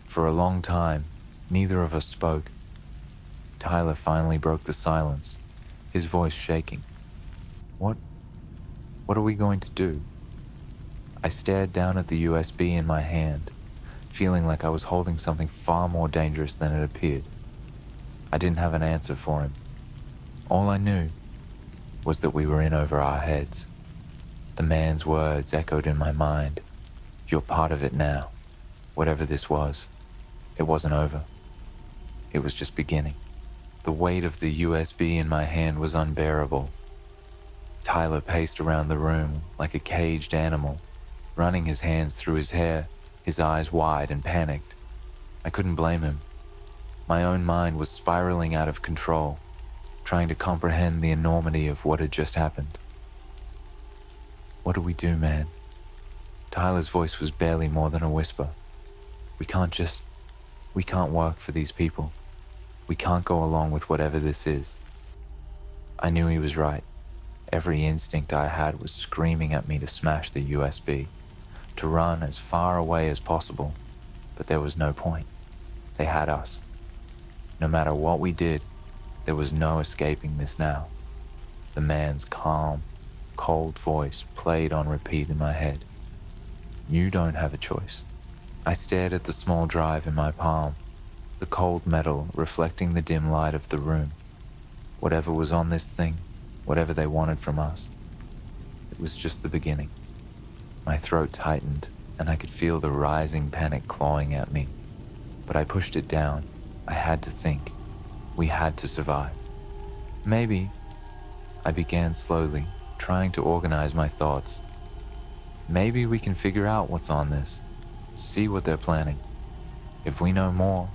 [SPEAKER 1] For a long time, neither of us spoke. Tyler finally broke the silence, his voice shaking. What are we going to do? I stared down at the USB in my hand, feeling like I was holding something far more dangerous than it appeared. I didn't have an answer for him. All I knew was that we were in over our heads. The man's words echoed in my mind. You're part of it now. Whatever this was, it wasn't over. It was just beginning. The weight of the USB in my hand was unbearable. Tyler paced around the room like a caged animal, running his hands through his hair, his eyes wide and panicked. I couldn't blame him. My own mind was spiraling out of control, trying to comprehend the enormity of what had just happened. What do we do, man? Tyler's voice was barely more than a whisper. We can't work for these people. We can't go along with whatever this is. I knew he was right. Every instinct I had was screaming at me to smash the USB, to run as far away as possible, but there was no point. They had us. No matter what we did, there was no escaping this now. The man's calm, cold voice played on repeat in my head. You don't have a choice. I stared at the small drive in my palm, the cold metal reflecting the dim light of the room. Whatever was on this thing, whatever they wanted from us, it was just the beginning. My throat tightened, and I could feel the rising panic clawing at me. But I pushed it down. I had to think. We had to survive. Maybe, I began slowly, trying to organize my thoughts. Maybe we can figure out what's on this, see what they're planning. If we know more,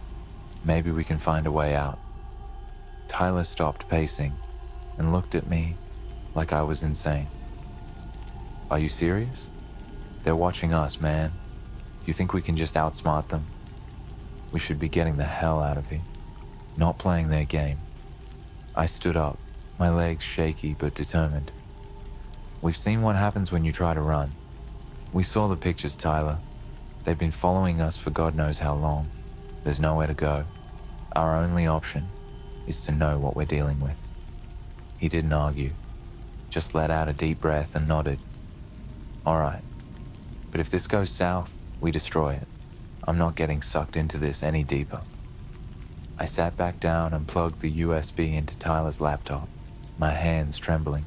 [SPEAKER 1] maybe we can find a way out. Tyler stopped pacing and looked at me like I was insane. Are you serious? They're watching us, man. You think we can just outsmart them? We should be getting the hell out of here, not playing their game. I stood up, my legs shaky but determined. We've seen what happens when you try to run. We saw the pictures, Tyler. They've been following us for God knows how long. There's nowhere to go. Our only option is to know what we're dealing with." He didn't argue, just let out a deep breath and nodded. "All right, but if this goes south, we destroy it. I'm not getting sucked into this any deeper." I sat back down and plugged the USB into Tyler's laptop, my hands trembling.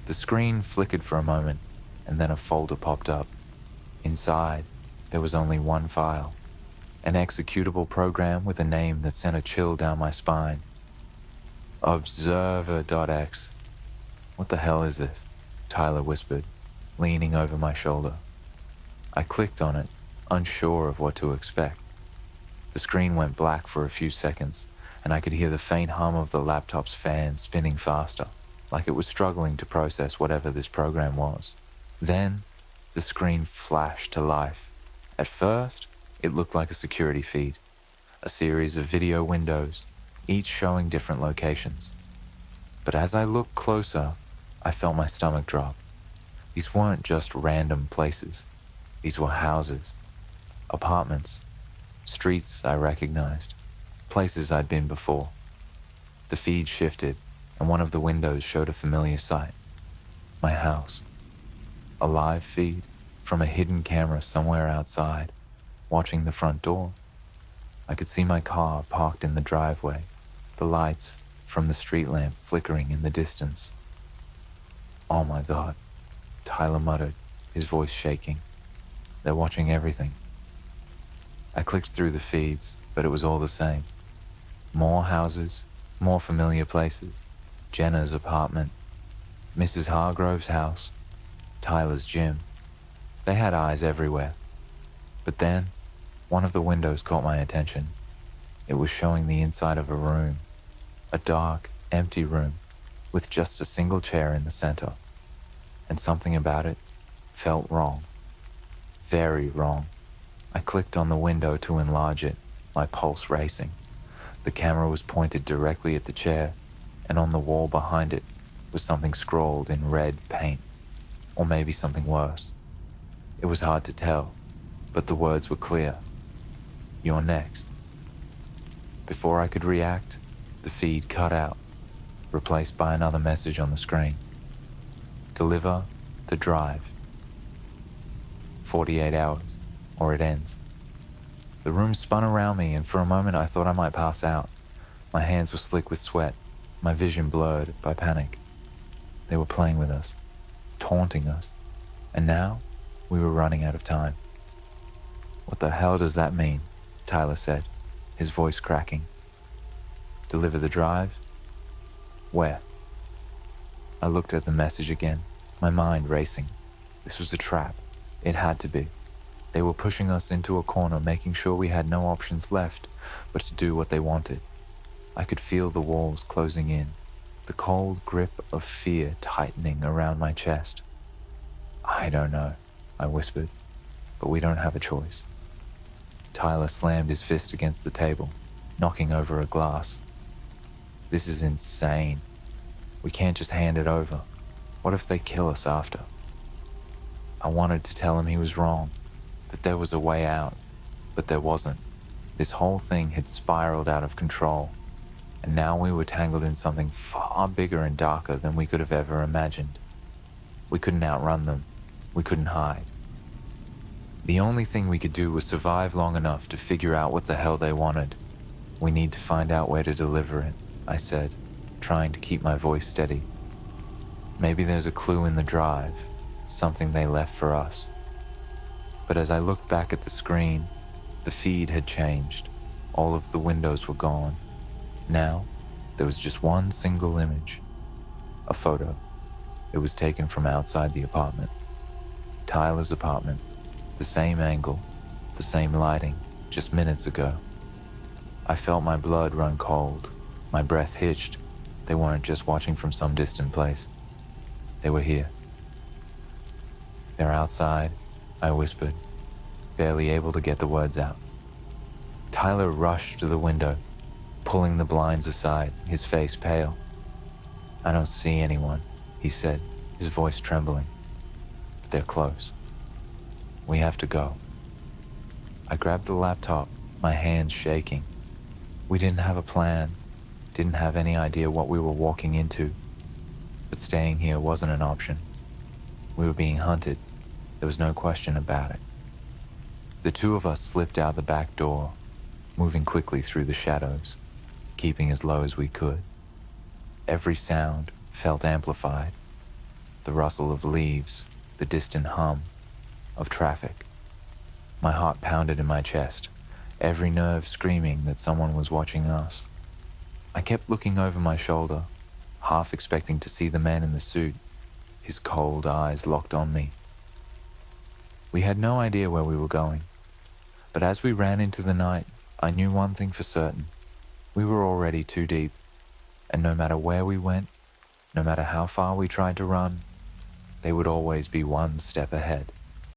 [SPEAKER 1] The screen flickered for a moment, and then a folder popped up. Inside, there was only one file, an executable program with a name that sent a chill down my spine. Observer.x. "What the hell is this?" Tyler whispered, leaning over my shoulder. I clicked on it, unsure of what to expect. The screen went black for a few seconds, and I could hear the faint hum of the laptop's fan spinning faster, like it was struggling to process whatever this program was. Then, the screen flashed to life. At first, it looked like a security feed, a series of video windows, each showing different locations. But as I looked closer, I felt my stomach drop. These weren't just random places. These were houses, apartments, streets I recognized, places I'd been before. The feed shifted, and one of the windows showed a familiar sight. My house. A live feed from a hidden camera somewhere outside, watching the front door. I could see my car parked in the driveway, the lights from the street lamp flickering in the distance. "Oh my God," Tyler muttered, his voice shaking. "They're watching everything." I clicked through the feeds, but it was all the same. More houses, more familiar places. Jenna's apartment, Mrs. Hargrove's house, Tyler's gym. They had eyes everywhere. But then, one of the windows caught my attention. It was showing the inside of a room, a dark, empty room, with just a single chair in the center. And something about it felt wrong. Very wrong. I clicked on the window to enlarge it, my pulse racing. The camera was pointed directly at the chair, and on the wall behind it was something scrawled in red paint, or maybe something worse. It was hard to tell, but the words were clear. "You're next." Before I could react, the feed cut out, replaced by another message on the screen. "Deliver the drive. 48 hours, or it ends." The room spun around me, and for a moment I thought I might pass out. My hands were slick with sweat, my vision blurred by panic. They were playing with us, taunting us, and now we were running out of time. "What the hell does that mean?" Tyler said, his voice cracking. "Deliver the drive? Where?" I looked at the message again, my mind racing. This was a trap. It had to be. They were pushing us into a corner, making sure we had no options left but to do what they wanted. I could feel the walls closing in, the cold grip of fear tightening around my chest. "I don't know," I whispered, "but we don't have a choice." Tyler slammed his fist against the table, knocking over a glass. "This is insane. We can't just hand it over. What if they kill us after?" I wanted to tell him he was wrong, that there was a way out, but there wasn't. This whole thing had spiraled out of control, and now we were tangled in something far bigger and darker than we could have ever imagined. We couldn't outrun them. We couldn't hide. The only thing we could do was survive long enough to figure out what the hell they wanted. "We need to find out where to deliver it," I said, trying to keep my voice steady. "Maybe there's a clue in the drive, something they left for us." But as I looked back at the screen, the feed had changed. All of the windows were gone. Now, there was just one single image. A photo. It was taken from outside the apartment. Tyler's apartment. The same angle, the same lighting, just minutes ago. I felt my blood run cold. My breath hitched. They weren't just watching from some distant place. They were here. "They're outside," I whispered, barely able to get the words out. Tyler rushed to the window, pulling the blinds aside, his face pale. "I don't see anyone," he said, his voice trembling. They're close. We have to go. I grabbed the laptop, my hands shaking. We didn't have a plan, didn't have any idea what we were walking into, but staying here wasn't an option. We were being hunted. There was no question about it. The two of us slipped out the back door, moving quickly through the shadows, keeping as low as we could. Every sound felt amplified. The rustle of leaves, the distant hum of traffic. My heart pounded in my chest, every nerve screaming that someone was watching us. I kept looking over my shoulder, half expecting to see the man in the suit, his cold eyes locked on me. We had no idea where we were going, but as we ran into the night, I knew one thing for certain. We were already too deep, and no matter where we went, no matter how far we tried to run, they would always be one step ahead.